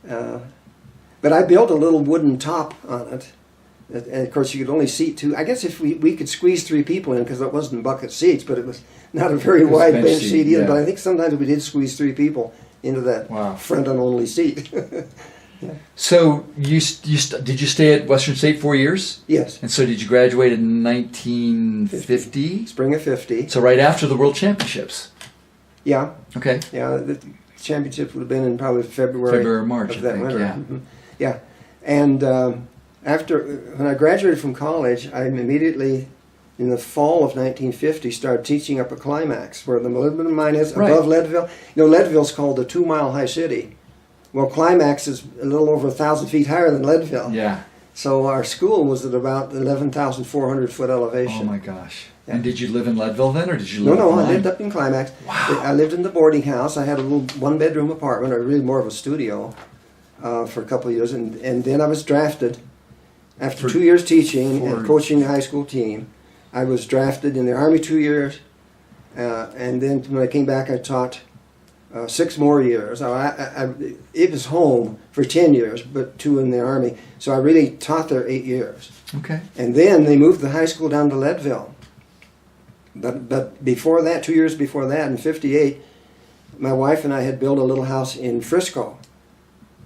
But I built a little wooden top on it. And of course, you could only seat two. I guess if we could squeeze 3 people in, because it wasn't bucket seats, but it was not a very wide bench seat either. Yeah. But I think sometimes we did squeeze 3 people into that front and only seat. Yeah. So did you stay at Western State 4 years? Yes. And so did you graduate in 1950? Spring of 50. So right after the World Championships. Yeah. Okay. Yeah, the championship would have been in probably February or March of that I think, winter. yeah. Mm-hmm. Yeah. And when I graduated from college, I immediately, in the fall of 1950, started teaching up at Climax, where the molybdenum mine is, above Leadville. You know, Leadville's called the 2-mile high city. Well, Climax is a little over 1,000 feet higher than Leadville. Yeah. So our school was at about 11,400 foot elevation. Oh my gosh. Yeah. And did you live in Leadville then, or did you live in I lived up in Climax. Wow. I lived in the boarding house. I had a little 1-bedroom apartment, or really more of a studio, for a couple of years. And then I was drafted After For 2 years teaching for- and coaching the high school team, I was drafted in the Army 2 years, and then when I came back, I taught 6 more years. It was home for 10 years, but 2 in the Army. So I really taught there 8 years. Okay. And then they moved the high school down to Leadville. But before that, 2 years before that, in '58, my wife and I had built a little house in Frisco,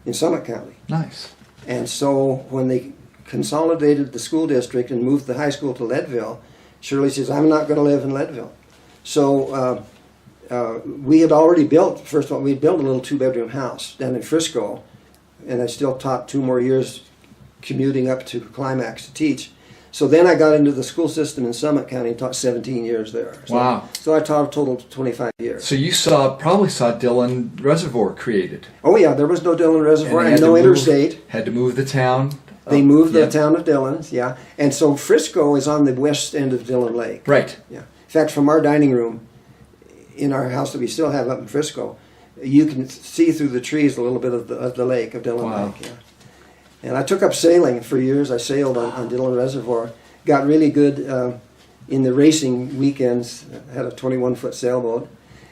in Summit County. Nice. And so when they consolidated the school district and moved the high school to Leadville, Shirley says, I'm not going to live in Leadville. So we had already built, first of all, we built a little 2-bedroom house down in Frisco, and I still taught 2 more years commuting up to Climax to teach. So then I got into the school system in Summit County and taught 17 years there. So, Wow. So I taught a total of 25 years. So you probably saw Dillon Reservoir created. Oh yeah, there was no Dillon Reservoir they and had no to interstate. Had to move the town. They moved the Yep. town of Dillon's, yeah. And so Frisco is on the west end of Dillon Lake. Right. Yeah. In fact, from our dining room in our house that we still have up in Frisco, you can see through the trees a little bit of the lake, of Dillon Wow. Lake. Yeah. And I took up sailing for years. I sailed on Dillon Reservoir. Got really good in the racing weekends. I had a 21-foot sailboat.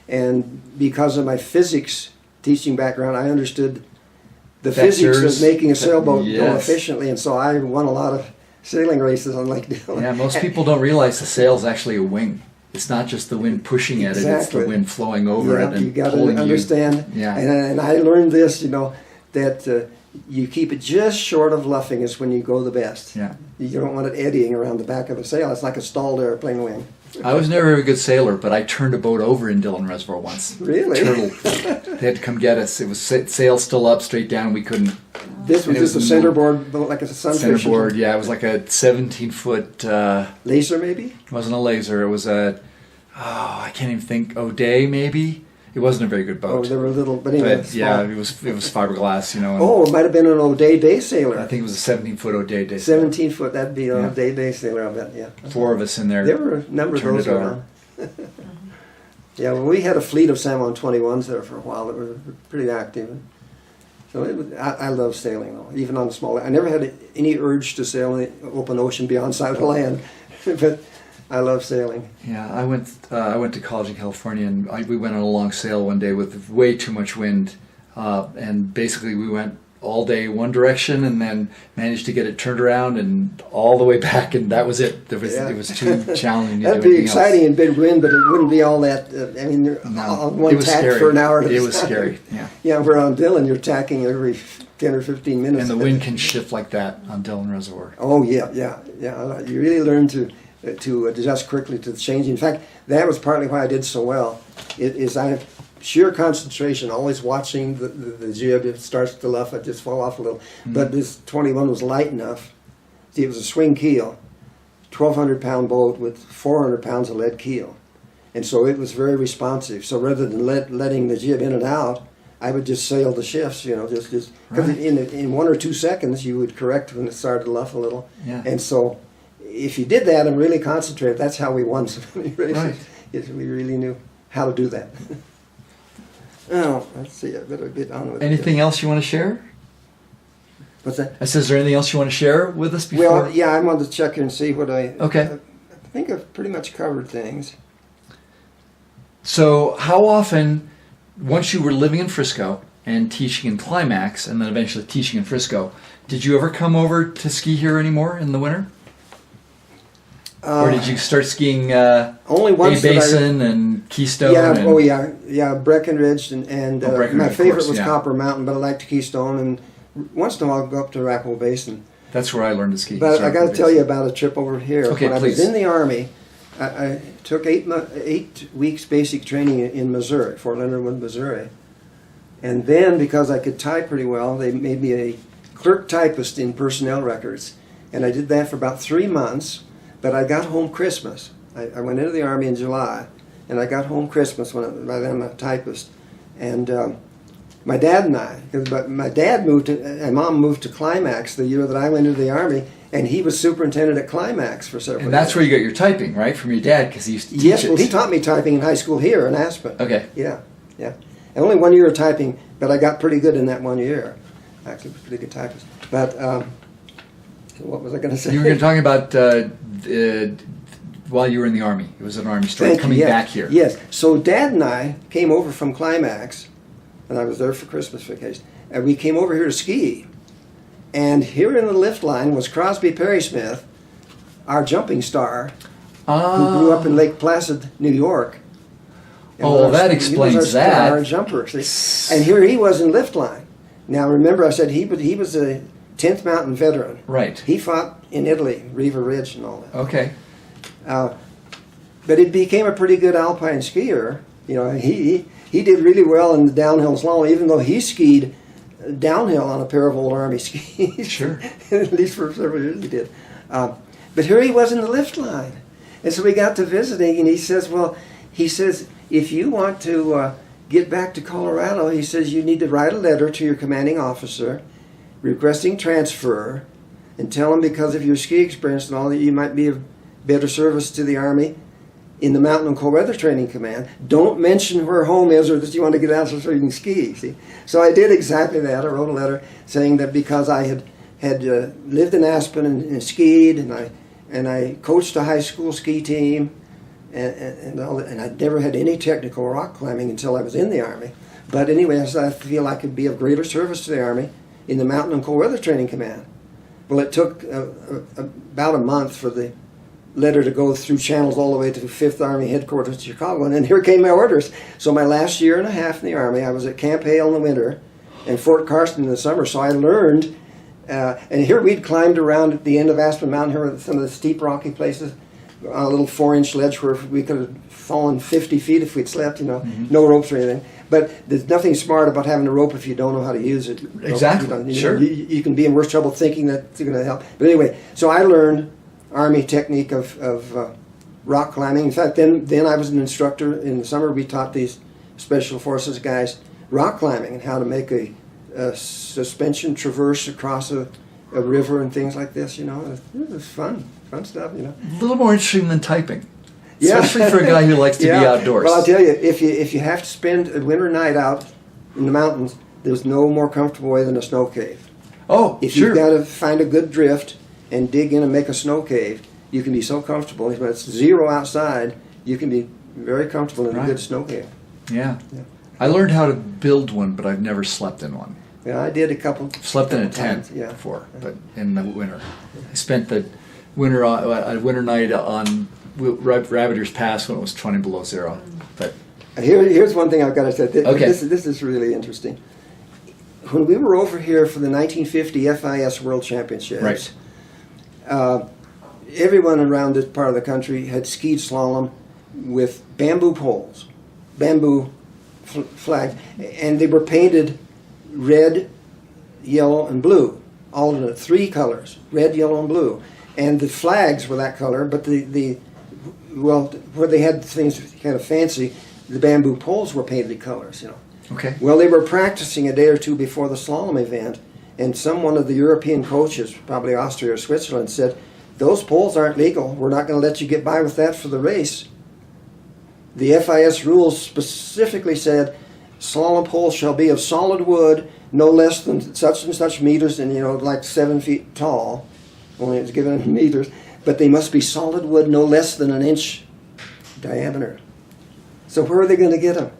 And because of my physics teaching background, I understood the physics Vectors. of making a sailboat go Yes. efficiently. And so I won a lot of sailing races on Lake Dillon. Yeah, most people don't realize the sail's actually a wing. It's not just the wind pushing at it; it's the Exactly. wind flowing over Yeah, it and you got to pulling understand. you. Yeah. And I learned this, that you keep it just short of luffing is when you go the best. Yeah. You don't want it eddying around the back of a sail. It's like a stalled airplane wing. I was never a very good sailor, but I turned a boat over in Dillon Reservoir once. Really? Turtle. They had to come get us. It was sail still up, straight down. We couldn't. This was And it just a was centerboard boat, like a sunfish. Centerboard, yeah. It was like a 17-foot. Laser, maybe? It wasn't a laser. It was I can't even think. O'Day, maybe. It wasn't a very good Oh, boat. they were little, but anyway. But yeah, small. it was fiberglass, and Oh, it might have been an O'Day Day Sailor. I think it was a 17-foot O'Day day. 17-foot, that'd be an Yeah. O'Day Day Sailor, I bet, yeah. 4 of us in there. There were a number of Turned those it over. around. Yeah, well, we had a fleet of San Juan 21s there for a while that were pretty active. So I love sailing, though, even on the small. I never had any urge to sail in the open ocean beyond sight of land, but I love sailing. Yeah, I went to college in California, and we went on a long sail one day with way too much wind, and basically we went all day one direction, and then managed to get it turned around and all the way back, and that was it. It was too challenging. To That'd do be anything exciting else. in big wind, but it wouldn't be all that. You're No, on it one was tack scary. for an hour. At a It was time. scary. Yeah, Yeah, we're on Dillon. You're tacking every 10 or 15 minutes. and the wind can shift like that on Dillon Reservoir. Oh yeah. You really learn to adjust quickly to the change. In fact, that was partly why I did so well. I have sheer concentration, always watching the jib. If it starts to luff, I just fall off a little. Mm-hmm. But this 21 was light enough. See, it was a swing keel, 1,200-pound boat with 400 pounds of lead keel, and so it was very responsive. So rather than letting the jib in and out, I would just sail the shifts, just because Right. in 1 or 2 seconds you would correct when it started to luff a little. Yeah. And so if you did that and really concentrated, that's how we won so many races. Right. Is we really knew how to do that. Oh, let's see. I better get on with Anything it. else you want to share? What's that? I said, is there anything else you want to share with us before? Well, yeah, I wanted to check here and see what I. Okay. I think I've pretty much covered things. So how often, once you were living in Frisco and teaching in Climax, and then eventually teaching in Frisco, did you ever come over to ski here anymore in the winter? Or did you start skiing Only once Bay that I- Basin and Keystone? Yeah, and, yeah, Breckenridge and Breckenridge, my of favorite course, was yeah. Copper Mountain, but I liked Keystone, and once in a while I'll go up to Arapahoe Basin. That's where I learned to ski. But I got to tell you about a trip over here. Okay, when I please. was in the Army, I took 8 weeks basic training in Missouri, Fort Leonard Wood, Missouri. And then, because I could type pretty well, they made me a clerk typist in personnel records. And I did that for about 3 months, but I got home Christmas. I went into the Army in July, and I got home Christmas by then I'm a typist. And my dad and I, but my dad and Mom moved to Climax the year that I went into the Army, and he was superintendent at Climax for several years. And that's where you got your typing, right? From your dad, because he used to teach Yes, it. well, he taught me typing in high school here in Aspen. Okay. Yeah. And only 1 year of typing, but I got pretty good in that 1 year. Actually, pretty good typist. But So what was I going to say? You were talking about while you were in the Army. It was an Army story. Thank you, Coming yes. back here. Yes. So Dad and I came over from Climax, and I was there for Christmas vacation. And we came over here to ski. And here in the lift line was Crosby Perry Smith, our jumping star, who grew up in Lake Placid, New York. And Oh, that explains that. Our jumper. See? And here he was in lift line. Now remember, I said he was a 10th Mountain veteran. Right. He fought in Italy, Riva Ridge, and all that. Okay. But he became a pretty good alpine skier. You know, he did really well in the downhill slalom, even though he skied downhill on a pair of old Army skis. Sure. At least for several years he did. But here he was in the lift line. And so we got to visiting, and he says, if you want to get back to Colorado, he says, you need to write a letter to your commanding officer requesting transfer and tell him because of your ski experience and all that you might be of better service to the Army in the Mountain and Cold Weather Training Command. Don't mention where home is or that you want to get out so you can ski. See? So I did exactly that. I wrote a letter saying that because I had lived in Aspen and skied, and I coached a high school ski team, and I'd never had any technical rock climbing until I was in the Army. But anyway, I feel I could be of greater service to the Army in the Mountain and Cold Weather Training Command. Well, it took about a month for the letter to go through channels all the way to 5th Army Headquarters in Chicago, and then here came my orders. So my last year and a half in the Army, I was at Camp Hale in the winter and Fort Carson in the summer, so I learned, and here we'd climbed around at the end of Aspen Mountain, here with some of the steep rocky places, on a little 4-inch ledge where we could have fallen 50 feet if we'd slept, no ropes or anything. But there's nothing smart about having a rope if you don't know how to use it. Exactly, sure. You can be in worse trouble thinking that it's going to help. But anyway, so I learned Army technique of rock climbing. In fact, then I was an instructor. In the summer, we taught these Special Forces guys rock climbing and how to make a suspension traverse across a river and things like this. It was fun stuff. A little more interesting than typing, especially for a guy who likes to be outdoors. Well, I'll tell you, if you have to spend a winter night out in the mountains, there's no more comfortable way than a snow cave. Oh, if sure. You've got to find a good drift and dig in and make a snow cave, you can be so comfortable. When it's 0 outside, you can be very comfortable in a good snow cave. Yeah. I learned how to build one, but I've never slept in one. Yeah, I did a couple. Slept in a tent before, but in the winter. I spent the winter a winter night on Rabbit Ears Pass when it was 20 below 0. But here's one thing I've got to say. Okay. This is really interesting. When we were over here for the 1950 FIS World Championships, right. Everyone around this part of the country had skied slalom with bamboo poles, bamboo flags, and they were painted red, yellow, and blue, alternate 3 colors, red, yellow, and blue. And the flags were that color, but where they had things kind of fancy, the bamboo poles were painted colors, Okay. Well, they were practicing a day or two before the slalom event, and one of the European coaches, probably Austria or Switzerland, said, those poles aren't legal. We're not going to let you get by with that for the race. The FIS rules specifically said slalom poles shall be of solid wood, no less than such and such meters, and like 7 feet tall. Only it's given in meters, but they must be solid wood, no less than 1 inch diameter. So where are they going to get them?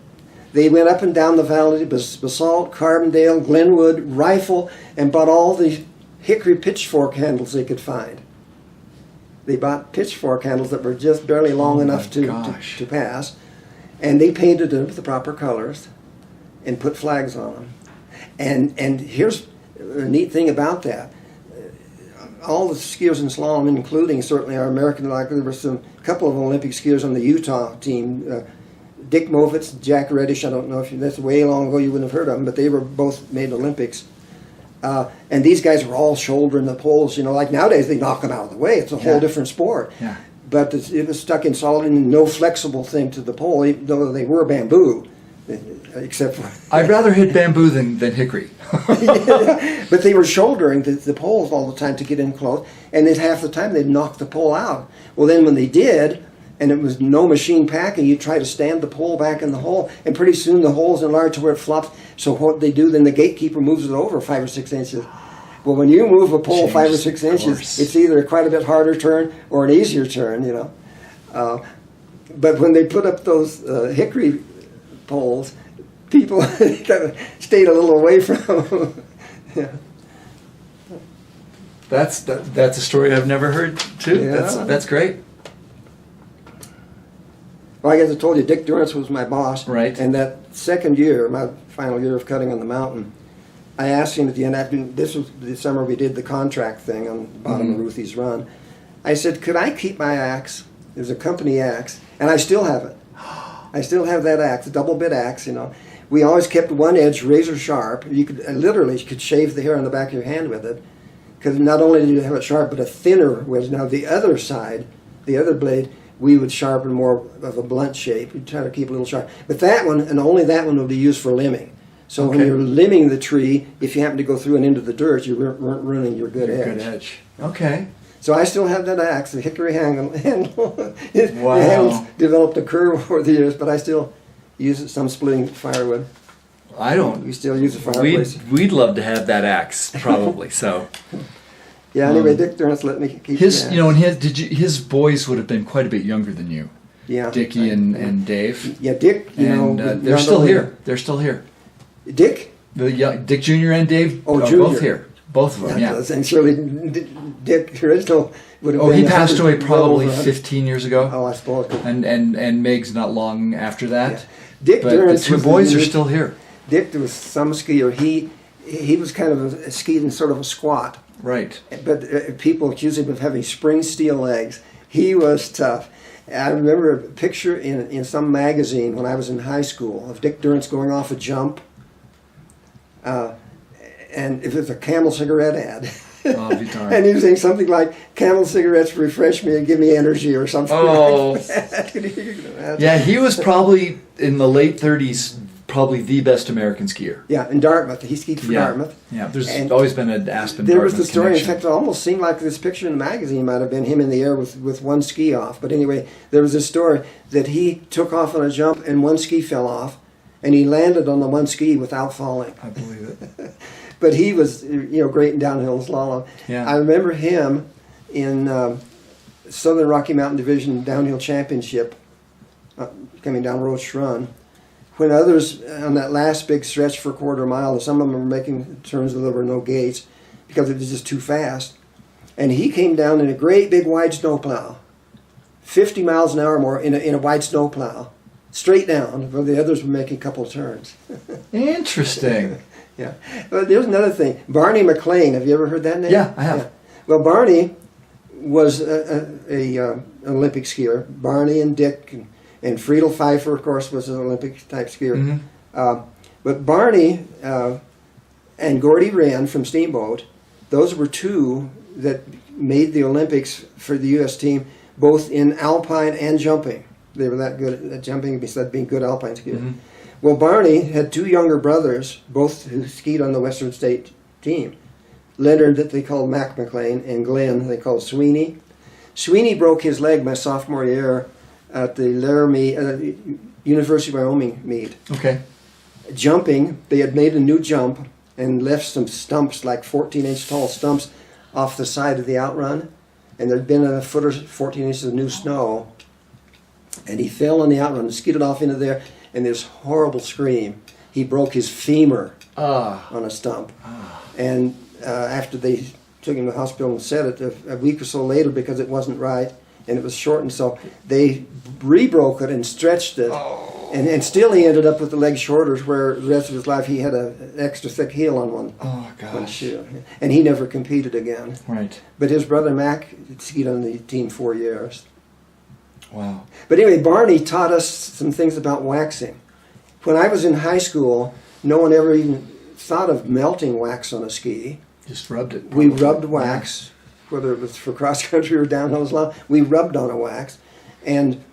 They went up and down the valley, Basalt, Carbondale, Glenwood, Rifle, and bought all the hickory pitchfork handles they could find. They bought pitchfork handles that were just barely long enough to pass, and they painted them with the proper colors and put flags on them. And here's a neat thing about that. All the skiers in slalom, including certainly our American, there were a couple of Olympic skiers on the Utah team, Dick Movitz, Jack Reddish. I don't know if that's way long ago you wouldn't have heard of them, but they were both made Olympics. And these guys were all shouldering the poles. Like nowadays they knock them out of the way. It's a whole different sport. Yeah. But it was stuck in solid and no flexible thing to the pole, even though they were bamboo. Except for I'd rather hit bamboo than hickory. But they were shouldering the poles all the time to get in close, and then half the time they'd knock the pole out. Well, then when they did, and it was no machine packing, you try to stand the pole back in the hole, and pretty soon the hole's enlarged to where it flops. So what they do, then the gatekeeper moves it over 5 or 6 inches. Well, when you move a pole 5 or Changes 6 inches, course. it's either quite a bit harder turn or an easier turn, you know. But when they put up those hickory poles, people kind of stayed a little away from them. Yeah. That's a story I've never heard too. Yeah. That's great. Well, I guess I told you, Dick Durrance was my boss. Right. And that second year, my final year of cutting on the mountain, I asked him at the end, this was the summer we did the contract thing on the bottom of Ruthie's Run. I said, could I keep my axe? It was a company axe, and I still have it. I still have that axe, a double bit axe, you know. We always kept one edge razor sharp. You could literally shave the hair on the back of your hand with it, because not only did you have it sharp, but a thinner wedge. Now the other side, the other blade, we would sharpen more of a blunt shape. We'd try to keep it a little sharp. But that one, and only that one, would be used for limbing. So when you're limbing the tree, if you happen to go through and into the dirt, you weren't ruining your good edge. Good edge. Okay. So I still have that axe, the hickory handle. Wow. The handle's developed a curve over the years, but I still use it some splitting firewood. I don't. We still use the fireplace. We'd love to have that axe, probably. So. Yeah. Anyway, Dick Durrance let me keep His, the axe. you know, and his boys would have been quite a bit younger than you. Yeah. Dickie and Dave. Yeah, Dick. You And know, they're still here. They're still here. Dick. The young, Dick Jr. and Dave are Jr. both here. Both of them. Yeah. And surely Dick original would have Oh, been. he passed away 100 probably over 100. 15 years ago. Oh, I suppose. And Meg's not long after that. Yeah. Dick But the Durrance two was boys are unique- still here. Dick was some skier. He was kind of skied in sort of a squat. Right. But people accused him of having spring steel legs. He was tough. I remember a picture in some magazine when I was in high school of Dick Durrance going off a jump. And it was a Camel cigarette ad. Oh, be darned. And he was saying something like, Camel cigarettes refresh me and give me energy or something Oh. like that. Can you imagine? Yeah, he was probably in the late 30s, probably the best American skier. Yeah, in Dartmouth. He skied for Dartmouth. Yeah, there's And always been an Aspen There was Dartmouth the story. connection. In fact, it almost seemed like this picture in the magazine might have been him in the air with one ski off. But anyway, there was a story that he took off on a jump and one ski fell off, and he landed on the one ski without falling. I believe it. But he was, great in downhill slalom. Yeah. I remember him in Southern Rocky Mountain Division Downhill Championship, coming down Roach Run, when others on that last big stretch for a quarter mile, some of them were making turns where there were no gates because it was just too fast. And he came down in a great big wide snowplow, 50 miles an hour more in a wide snowplow, straight down, while the others were making a couple of turns. Interesting. Yeah. But there's another thing. Barney McLean. Have you ever heard that name? Yeah, I have. Yeah. Well, Barney was an Olympic skier. Barney and Dick and Friedel Pfeiffer, of course, was an Olympic type skier. Mm-hmm. But Barney and Gordy Wren from Steamboat, those were two that made the Olympics for the U.S. team, both in alpine and jumping. They were that good at jumping, besides being good alpine skiers. Mm-hmm. Well, Barney had two younger brothers, both who skied on the Western State team. Leonard, that they called Mac McLean, and Glenn, they called Sweeney. Sweeney broke his leg my sophomore year at the Laramie, University of Wyoming meet. Okay. Jumping, they had made a new jump and left some stumps, like 14-inch tall stumps, off the side of the outrun. And there'd been a foot or 14 inches of new snow. And he fell on the outrun and skidded off into there. And this horrible scream. He broke his femur on a stump. And after they took him to the hospital and set it, a week or so later, because it wasn't right and it was shortened, so they re-broke it and stretched it. And still he ended up with the leg shorter, where the rest of his life he had an extra thick heel on one shoe. And he never competed again. Right. But his brother Mac skied on the team 4 years. Wow. But anyway, Barney taught us some things about waxing. When I was in high school, no one ever even thought of melting wax on a ski. Just rubbed it. We rubbed wax, whether it was for cross country or downhill slalom. We rubbed on a wax, and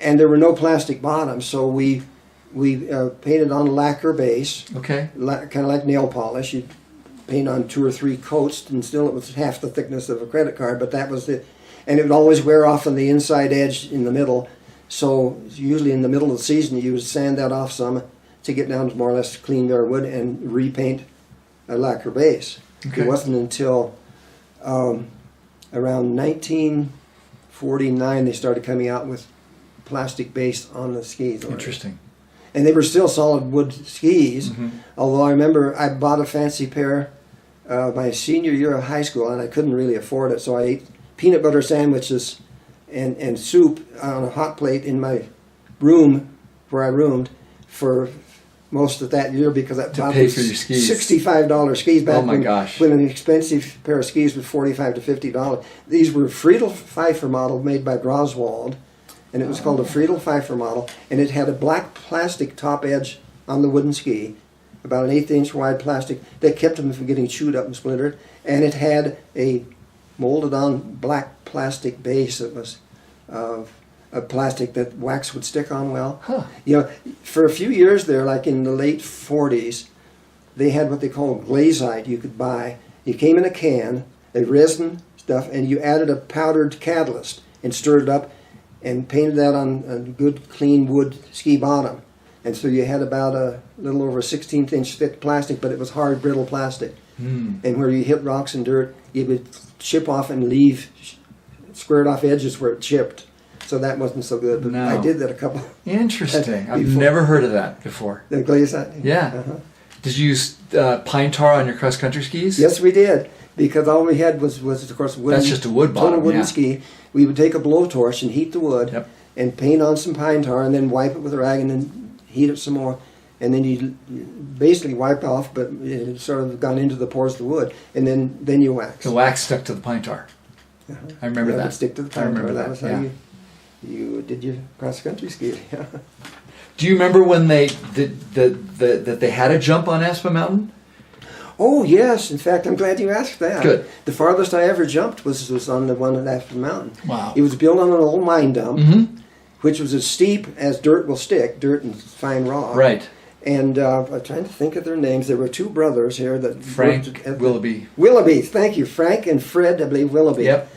there were no plastic bottoms, so we painted on a lacquer base, Okay. kind of like nail polish. You'd paint on 2 or 3 coats, and still it was half the thickness of a credit card, but that was it. And it would always wear off on the inside edge in the middle. So usually in the middle of the season, you would sand that off some to get down to more or less clean bare wood and repaint a lacquer base. It wasn't until around 1949 they started coming out with plastic base on the skis. Interesting. And they were still solid wood skis, although I remember I bought a fancy pair my senior year of high school, and I couldn't really afford it, so I ate peanut butter sandwiches and soup on a hot plate in my room where I roomed for most of that year, because that to pay for your skis. $65 skis back when an expensive pair of skis was $45 to $50. These were Friedel Pfeiffer model made by Groswald, and it was called a Friedel Pfeiffer model, and it had a black plastic top edge on the wooden ski, about an 1/8 inch wide plastic that kept them from getting chewed up and splintered, and it had a molded on black plastic base that was a plastic that wax would stick on well. Huh. You know, for a few years there, like in the late 40s, they had what they call glazite you could buy. You came in a can, a resin stuff, and you added a powdered catalyst and stirred it up and painted that on a good clean wood ski bottom. And so you had about a little over a 16th inch thick plastic, but it was hard, brittle plastic. And where you hit rocks and dirt, it would chip off and leave squared off edges where it chipped. So that wasn't so good. But I did that a couple. Interesting. I've never heard of that before. The glazite? Yeah. Did you use pine tar on your cross-country skis? Yes, we did. Because all we had was of course, wooden. That's just a wood bottom, total wooden ski. We would take a blowtorch and heat the wood and paint on some pine tar and then wipe it with a rag and then heat it some more. And then you basically wipe off, but it had sort of gone into the pores of the wood. And then you wax. The wax stuck to the pine tar. I remember that. It would stick to the pine I remember tar. that. That was how you did your cross-country ski. Do you remember when that they had a jump on Aspen Mountain? Oh, yes. In fact, I'm glad you asked that. Good. The farthest I ever jumped was on the one at Aspen Mountain. Wow. It was built on an old mine dump, which was as steep as dirt will stick, dirt and fine rock. Right. And I'm trying to think of their names. There were two brothers here that Frank Willoughby. Willoughby, thank you. Frank and Fred, I believe, Willoughby. Yep.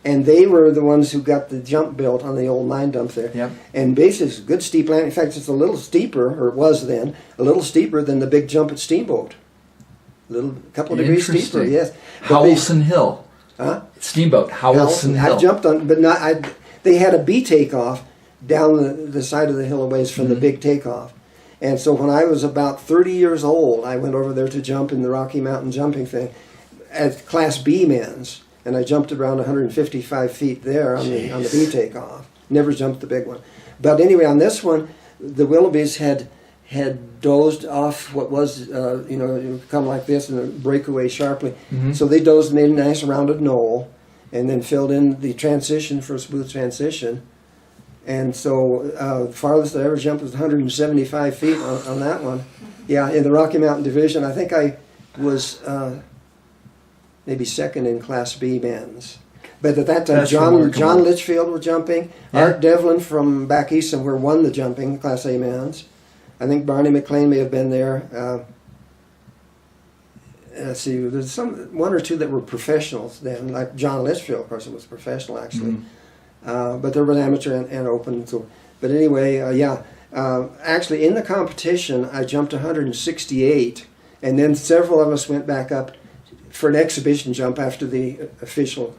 And they were the ones who got the jump built on the old mine dump there. Yep. And basically, it's a good steep land. In fact, it's a little steeper, or it was then, a little steeper than the big jump at Steamboat. A couple of degrees steeper, yes. Howelson Hill. Huh? Steamboat, Howelson Hill. I jumped on, but not. They had a B takeoff down the side of the hill a ways from the big takeoff. And so when I was about 30 years old, I went over there to jump in the Rocky Mountain jumping thing at Class B men's. And I jumped around 155 feet there on the B takeoff. Never jumped the big one. But anyway, on this one, the Willoughbys had dozed off what was, it would come like this and break away sharply. So they dozed, made a nice rounded knoll, and then filled in the transition for a smooth transition. And so the farthest I ever jumped was 175 feet on that one. Yeah, in the Rocky Mountain Division, I think I was maybe second in Class B men's. But at that time, John Litchfield was jumping. Yeah. Art Devlin from back east somewhere won the jumping, Class A men's. I think Barney McLean may have been there. Let's see, there's one or two that were professionals then, like John Litchfield, of course, was professional actually. But there was amateur and open. So, but anyway, actually in the competition, I jumped 168, and then several of us went back up for an exhibition jump after the official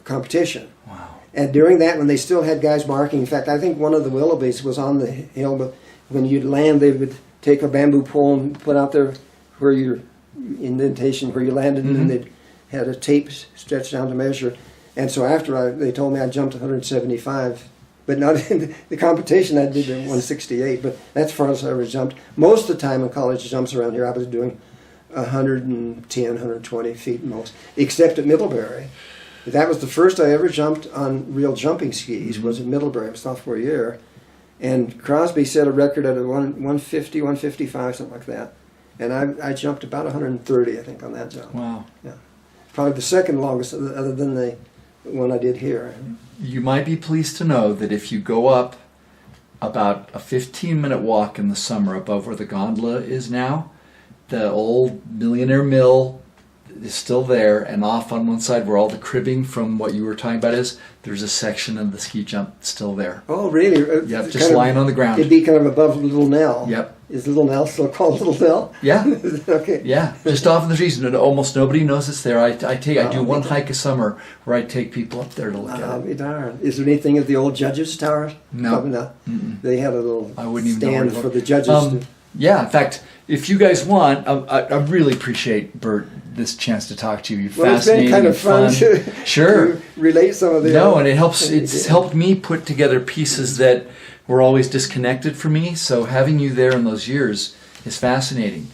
competition. Wow. And during that, when they still had guys marking, in fact, I think one of the Willoughbys was on the hill, but when you'd land, they would take a bamboo pole and put out there where your indentation, where you landed, and they had a tape stretched down to measure. And so after they told me I jumped 175, but not in the competition, I did 168, but that's as far as I ever jumped. Most of the time in college jumps around here, I was doing 110, 120 feet most, except at Middlebury. That was the first I ever jumped on real jumping skis, was at Middlebury, my sophomore year. And Crosby set a record at 150, 155, something like that. And I jumped about 130, I think, on that jump. Wow. Yeah. Probably the second longest, other than the one I did here. You might be pleased to know that if you go up about a 15-minute walk in the summer above where the gondola is now, the old Millionaire Mill is still there, and off on one side where all the cribbing from what you were talking about is, there's a section of the ski jump still there. Oh, really? Yep, just lying on the ground. It'd be kind of above Little Nell. Yep. Is Little Nell still called Little Nell? Yeah. Okay. Yeah, just off in the trees, and almost nobody knows it's there. I do Oh, one okay. hike a summer where I take people up there to look I'll at be it. darned. Is there anything at the old Judges Tower? No. Probably not. They had a little I wouldn't even know where stand to for look. the judges to... Yeah, in fact, if you guys want, I really appreciate, Bert, this chance to talk to you. You're Well, it's been fascinating kind of and fun Sure. to relate some of the... No, and it helps. It's helped me put together pieces that were always disconnected for me. So having you there in those years is fascinating.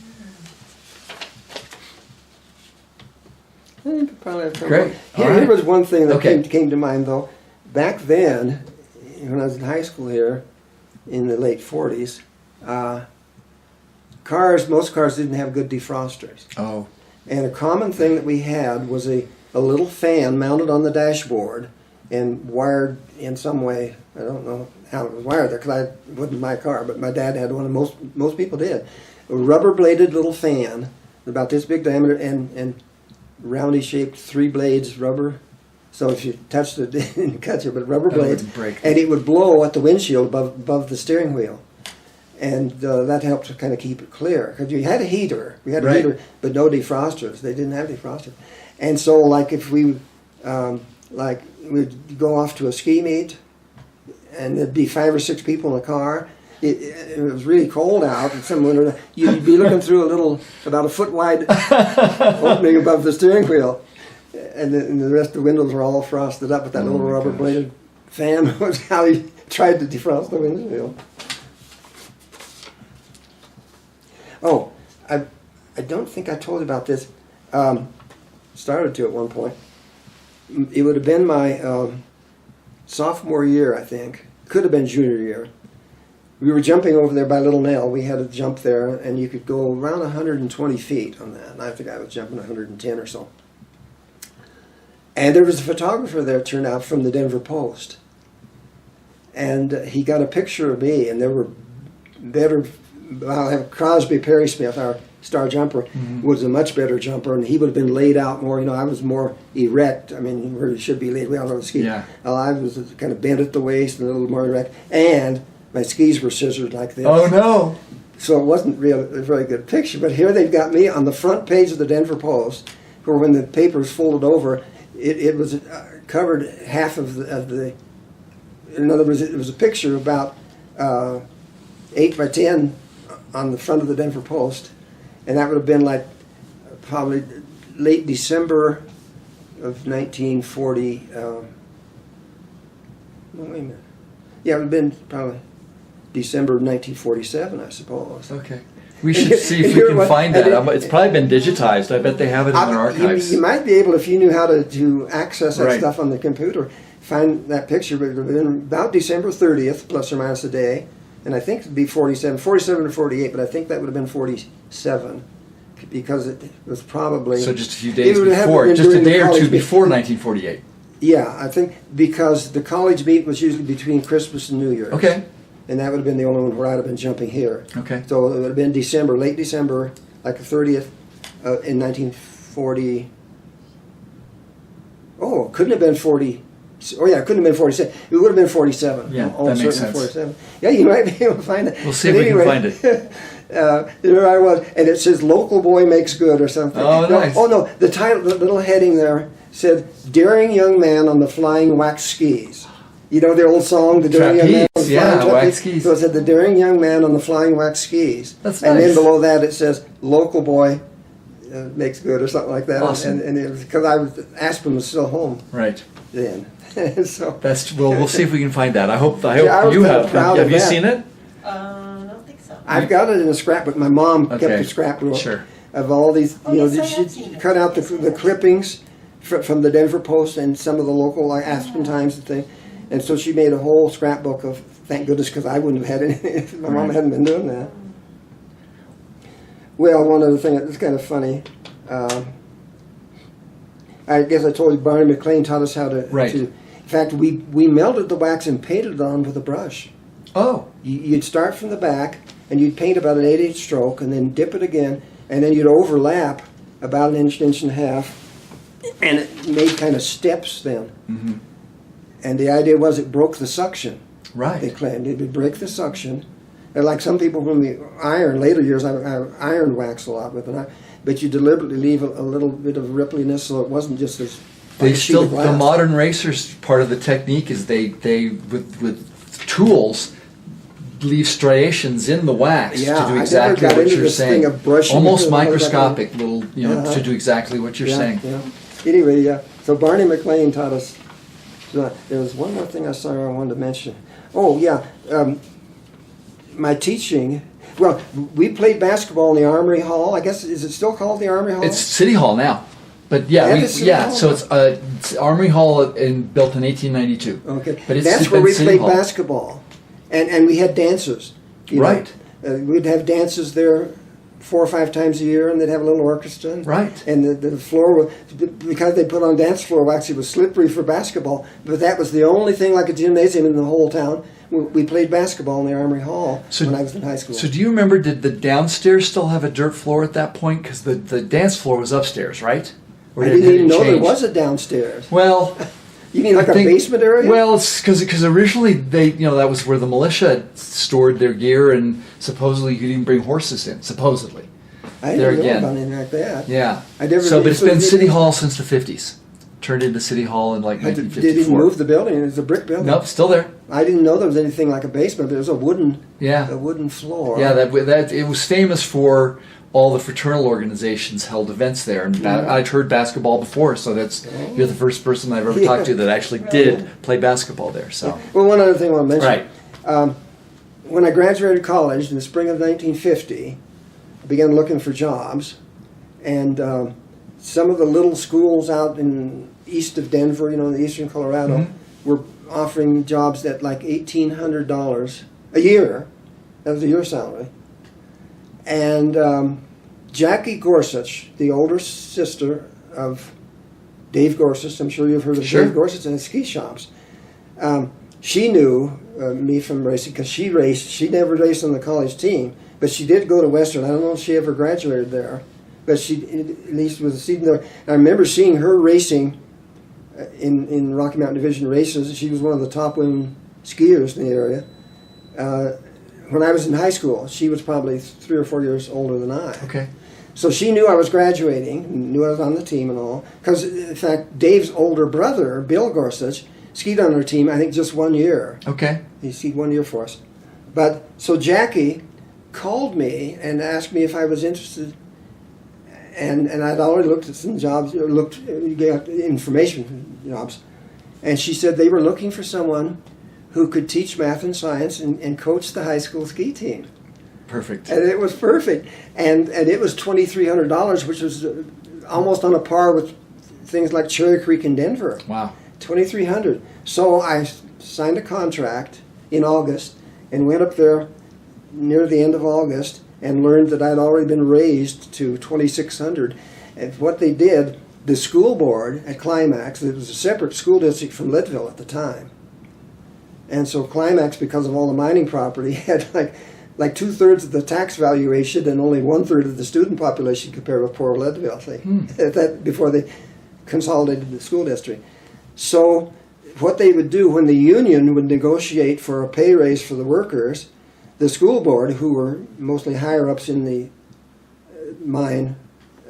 Great. All Here right. was one thing that Okay. came to mind, though. Back then, when I was in high school here, in the late 40s, most cars didn't have good defrosters. Oh, And a common thing that we had was a little fan mounted on the dashboard and wired in some way. I don't know how it was wired there because it wasn't my car, but my dad had one, and most people did. A rubber-bladed little fan, about this big diameter, and roundy shaped 3 blades rubber. So if you touched it, it didn't cut you, but rubber That blades. wouldn't break. And it would blow at the windshield above the steering wheel. And that helped to kind of keep it clear. Because you had a heater. We had a Right. heater, but no defrosters. They didn't have defrosters. And so, like, if we'd go off to a ski meet, and there'd be 5 or 6 people in the car, it was really cold out, and you'd be looking through about a foot wide opening above the steering wheel. And the rest of the windows were all frosted up, but that little my rubber gosh. bladed fan was how he tried to defrost the windshield. Oh, I don't think I told you about this. Started to at one point. It would have been my sophomore year, I think. Could have been junior year. We were jumping over there by Little Nail. We had a jump there, and you could go around 120 feet on that. And I think I was jumping 110 or so. And there was a photographer there, it turned out, from the Denver Post. And he got a picture of me, and there were better... I'll have Crosby Perry Smith, our star jumper, was a much better jumper, and he would have been laid out more. I was more erect. I mean, where you should be laid. We all know the ski. Yeah. I was kind of bent at the waist and a little more erect, and my skis were scissored like this. oh no! So it wasn't a very good picture. But here they've got me on the front page of the Denver Post, where when the paper was folded over, it was covered half of the. In other words, it was a picture about 8 by 10 on the front of the Denver Post, and that would have been like probably late December of 1940. No, wait a minute. Yeah, it would have been probably December of 1947, I suppose. Okay. We should see if we can find that. It's probably been digitized. I bet they have it in their archives. You might be able, if you knew how to access that Right. stuff on the computer, find that picture. But it would have been about December 30th, plus or minus a day. And I think it'd be 47 or 48, but I think that would have been 47 because it was probably... So just a few days it would have before, been just a during the day or college two meet. before 1948. Yeah, I think because the college meet was usually between Christmas and New Year's. Okay. And that would have been the only one where I'd have been jumping here. Okay. So it would have been December, late December, like the 30th in 1940. Oh, couldn't have been 40. Oh yeah, it couldn't have been 47. It would have been 47. Yeah, Oh, that makes certainly sense. 47. Yeah, you might be able to find it. We'll see But if we can find it. There I was, and it says "Local Boy Makes Good" or something. Oh, No, nice. Oh no, the title, the little heading there said "Daring Young Man on the Flying Wax Skis." You know the old song, "The Daring Young Man on the Trapeze, yeah, Flying wax Trapeze?" skis. So it said "The Daring Young Man on the Flying Wax Skis." That's And nice. then below that it says "Local Boy Makes Good" or something like that. Awesome. And it was because Aspen was still home Right. then. So We'll see if we can find that. I hope Yeah, I was you kinda have. proud Have of you that. seen it? I don't think so. I've got it in a scrapbook. My mom kept Okay. a scrapbook Sure. of all these. Oh, You know, yes, I have she seen it. cut out Yes, the yes. clippings from the Denver Post and some of the local like Aspen Times and thing. And so she made a whole scrapbook of. Thank goodness, because I wouldn't have had any. If my mom Right. hadn't been doing that. Well, one other thing that's kind of funny. I guess I told you Barney McLean taught us how to. Right. In fact, we melted the wax and painted it on with a brush. Oh. You'd start from the back, and you'd paint about an 8-inch stroke, and then dip it again, and then you'd overlap about an inch and a half, and it made kind of steps then. Mm-hmm. And the idea was it broke the suction. They Right. claimed it would break the suction. And like some people, when we iron, later years, I ironed wax a lot with it. But you deliberately leave a little bit of rippliness so it wasn't just as. They like a sheet of still, the glass. modern racers, part of the technique is they with tools leave striations in the wax Yeah, to I do never exactly got what into you're this saying. thing of brushing Almost it, all that microscopic little, Uh-huh. to do exactly what you're Yeah, saying. yeah. Anyway, yeah. So Barney McLean taught us. So there was one more thing I wanted to mention. Oh yeah, my teaching. Well, we played basketball in the Armory Hall. I guess is it still called the Armory Hall? It's City Hall now, but Yeah, it's City Hall so now. it's Armory Hall built in 1892. Okay, but it's that's where been we City played Hall. basketball, and we had dances. you know. Right. We'd have dances there 4 or 5 times a year, and they'd have a little orchestra. Right. And the floor, because they put on dance floor wax, it was slippery for basketball. But that was the only thing like a gymnasium in the whole town. We played basketball in the Armory Hall when I was in high school. So do you remember, did the downstairs still have a dirt floor at that point? Because the dance floor was upstairs, right? Or I had didn't it even know there changed? was a downstairs. Well, You mean like I a think- basement area? Well, it's because originally that was where the militia stored their gear, and supposedly you could even bring horses in. Supposedly, I there didn't know again. about anything like that. yeah. I never. So, but it's been did- City Hall since the 50s. Turned into City Hall in like Did he 1954. move the building? It was a brick building. Nope, still there. I didn't know there was anything like a basement, but it was a wooden Yeah. floor. Yeah, that it was famous for all the fraternal organizations held events there, and I'd heard basketball before, so you're the first person I've ever talked to that actually did play basketball there. So Well, one other thing I want to mention. right, When I graduated college in the spring of 1950, I began looking for jobs, and some of the little schools out in east of Denver, in eastern Colorado, were offering jobs at like $1,800 a year. That was a year salary. And Jackie Gorsuch, the older sister of Dave Gorsuch, I'm sure you've heard of Sure. Dave Gorsuch and his ski shops. She knew me from racing because she raced. She never raced on the college team, but she did go to Western. I don't know if she ever graduated there, but she at least was a season there. And I remember seeing her racing in Rocky Mountain Division races. She was one of the top women skiers in the area. When I was in high school, she was probably 3 or 4 years older than I. okay, So she knew I was graduating, knew I was on the team and all. Because, in fact, Dave's older brother, Bill Gorsuch, skied on our team, I think, just 1 year. okay, He skied 1 year for us. But, so Jackie called me and asked me if I was interested. And I'd already looked at some jobs, got information for jobs. And she said they were looking for someone who could teach math and science and coach the high school ski team. perfect. And it was perfect. And it was $2,300, which was almost on a par with things like Cherry Creek in Denver. Wow. $2,300. So I signed a contract in August and went up there near the end of August and learned that I'd already been raised to $2,600. And what they did, the school board at Climax, it was a separate school district from Leadville at the time. And so Climax, because of all the mining property, had like 2/3 of the tax valuation and only 1/3 of the student population compared with poor Leadville. Before they consolidated the school district. So what they would do when the union would negotiate for a pay raise for the workers, the school board, who were mostly higher ups in the mine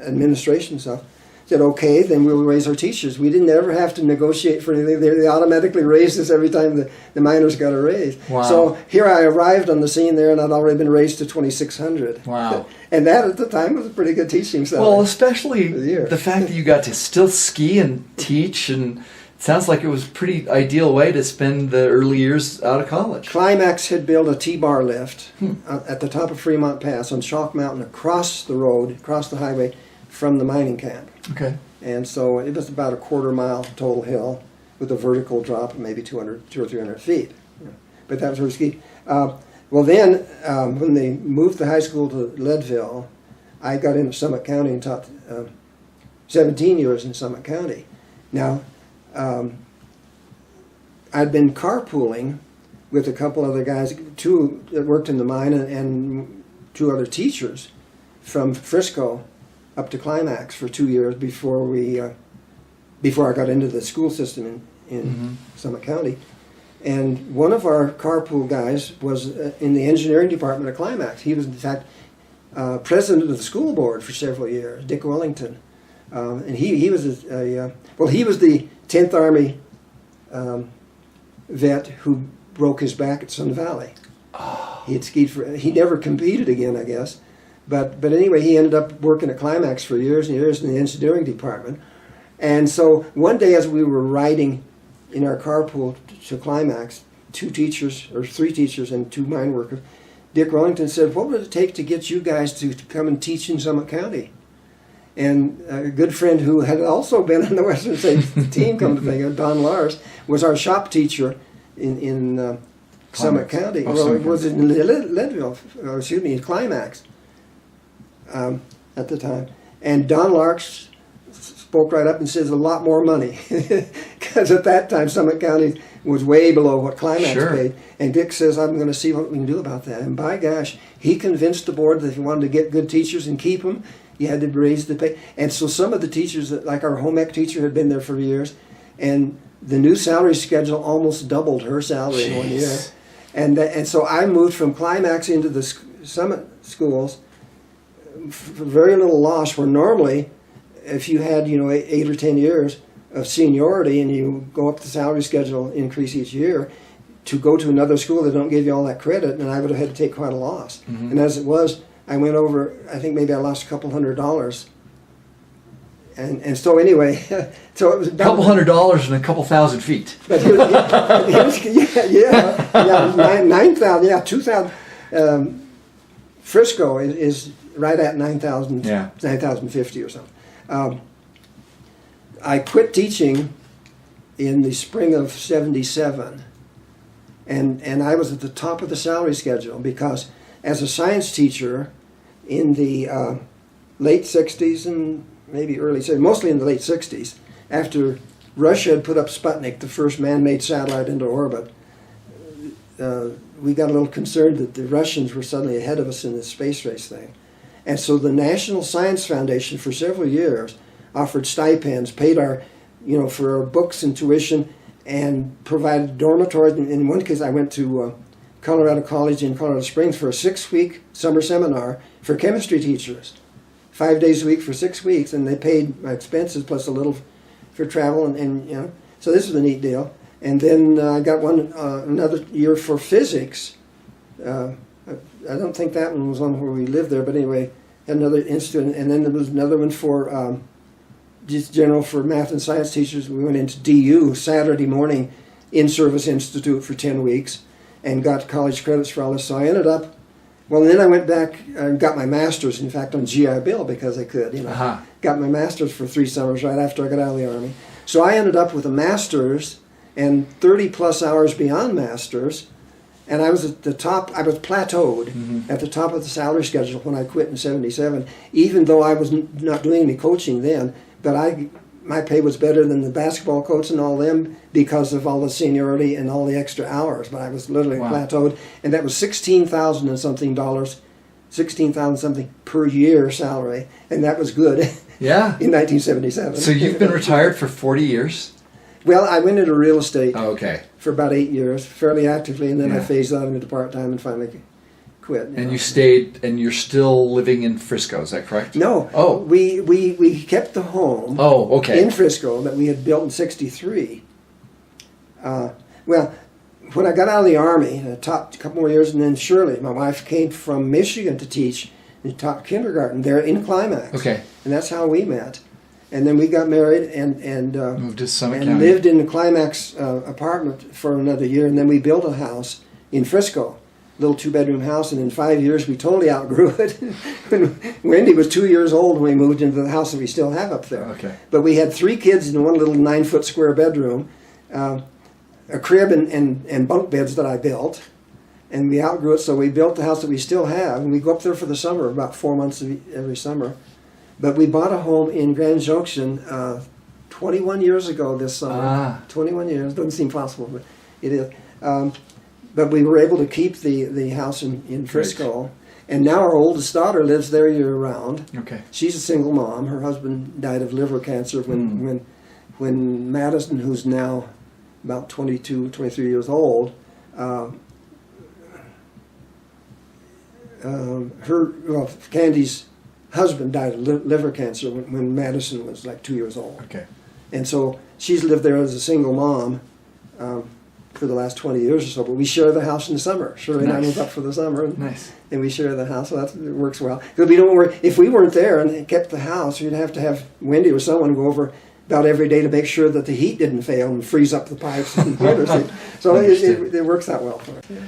administration stuff, said, okay, then we'll raise our teachers. We didn't ever have to negotiate for anything. They automatically raised us every time the miners got a raise. Wow. So here I arrived on the scene there, and I'd already been raised to $2,600. Wow. And that at the time was a pretty good teaching salary. Well, especially Yeah. the fact that you got to still ski and teach, and it sounds like it was a pretty ideal way to spend the early years out of college. Climax had built a T-bar lift at the top of Fremont Pass on Chalk Mountain across the road, across the highway from the mining camp. Okay. And so it was about a 1/4 mile total hill with a vertical drop of maybe 200 or 300 feet. But that was where we skied. Well, then, when they moved the high school to Leadville, I got into Summit County and taught 17 years in Summit County. Now, I'd been carpooling with a couple other guys, 2 that worked in the mine and 2 other teachers from Frisco up to Climax for 2 years before I got into the school system in Summit County. And one of our carpool guys was in the engineering department at Climax. He was, in fact, president of the school board for several years, Dick Wellington. And he was he was the 10th Army vet who broke his back at Sun Valley. Oh. He had skied he never competed again, I guess. But anyway, he ended up working at Climax for years and years in the engineering department. And so one day as we were riding in our carpool to Climax, 3 teachers and 2 mine workers, Dick Wellington said, "What would it take to get you guys to come and teach in Summit County?" And a good friend who had also been on the Western States team, come to think of it, Don Lars, was our shop teacher in Summit County. Oh, well, Summit it was in Leadville, in Climax at the time. And Don Lars spoke right up and says a lot more money, because at that time Summit County was way below what Climax paid. And Dick says, "I'm going to see what we can do about that." And by gosh, he convinced the board that if you wanted to get good teachers and keep them, you had to raise the pay. And so some of the teachers, like our home ec teacher, had been there for years, and the new salary schedule almost doubled her salary in 1 year. And so I moved from Climax into the Summit schools for very little loss, where normally if you had 8 or 10 years of seniority and you go up the salary schedule increase each year, to go to another school they don't give you all that credit, and I would have had to take quite a loss. Mm-hmm. And as it was, I went over, I think maybe I lost a couple $100. And so anyway, so it was about a couple $100 and a couple thousand feet. But yeah, 9,000, yeah, 2,000. Frisco is right at 9,000, 9,050 or something. I quit teaching in the spring of '77, and I was at the top of the salary schedule because as a science teacher in the late '60s and maybe early '70s, mostly in the late '60s, after Russia had put up Sputnik, the first man-made satellite into orbit, we got a little concerned that the Russians were suddenly ahead of us in this space race thing. And so the National Science Foundation for several years offered stipends, paid our, for our books and tuition, and provided dormitories. In one case, I went to Colorado College in Colorado Springs for a 6-week summer seminar for chemistry teachers, 5 days a week for 6 weeks, and they paid my expenses plus a little for travel, and so this was a neat deal. And then I got another year for physics. I don't think that one was one where we lived there, but anyway, another institute, and then there was another one for just general for math and science teachers. We went into DU Saturday morning in-service institute for 10 weeks and got college credits for all this. So I ended up, and then I went back and got my master's, in fact, on GI Bill because I could, Got my master's for 3 summers right after I got out of the Army. So I ended up with a master's and 30 plus hours beyond master's, and I was at the top. I was plateaued at the top of the salary schedule when I quit in '77, even though I was not doing any coaching then, but my pay was better than the basketball coach and all them because of all the seniority and all the extra hours, but I was literally plateaued, and that was $16,000 and something per year salary, and that was good. Yeah. In 1977. So you've been retired for 40 years? Well, I went into real estate for about 8 years, fairly actively, and then I phased out into part-time and finally quit. And you stayed, and you're still living in Frisco, is that correct? No. Oh. We kept the home in Frisco that we had built in '63. When I got out of the Army, I taught a couple more years, and then Shirley, my wife, came from Michigan to teach and taught kindergarten there in Climax. Okay. And that's how we met. And then we got married and moved to Summit and County. lived in the Climax apartment for another year, and then we built a house in Frisco, a little 2-bedroom house, and in 5 years we totally outgrew it. When Wendy was 2 years old when we moved into the house that we still have up there. Okay. But we had 3 kids in one little 9-foot square bedroom, a crib and bunk beds that I built, and we outgrew it, so we built the house that we still have, and we go up there for the summer, about 4 months every summer. But we bought a home in Grand Junction 21 years ago this summer. 21 years. Doesn't seem possible, but it is. But we were able to keep the house in Frisco. Great. And now our oldest daughter lives there year-round. Okay. She's a single mom. Her husband died of liver cancer when Madison, who's now about 22, 23 years old. Candy's husband died of liver cancer when Madison was like 2 years old. Okay. And so she's lived there as a single mom for the last 20 years or so. But we share the house in the summer. Shirley and I move up for the summer. And we share the house, so it works well. Because we don't worry, if we weren't there and kept the house, we'd have to have Wendy or someone go over about every day to make sure that the heat didn't fail and freeze up the pipes and boilers. So it works out well for us. Yeah.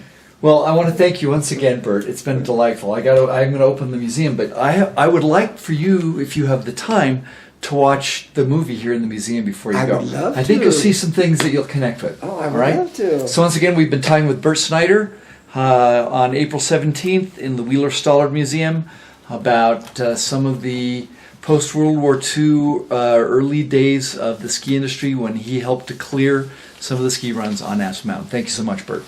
Well, I want to thank you once again, Bert. It's been delightful. I'm going to open the museum, but I would like for you, if you have the time, to watch the movie here in the museum before you go. I would love to. I think you'll see some things that you'll connect with. Oh, I would love to. So once again, we've been talking with Bert Snyder on April 17th in the Wheeler-Stallard Museum about some of the post-World War II early days of the ski industry when he helped to clear some of the ski runs on Aspen Mountain. Thank you so much, Bert.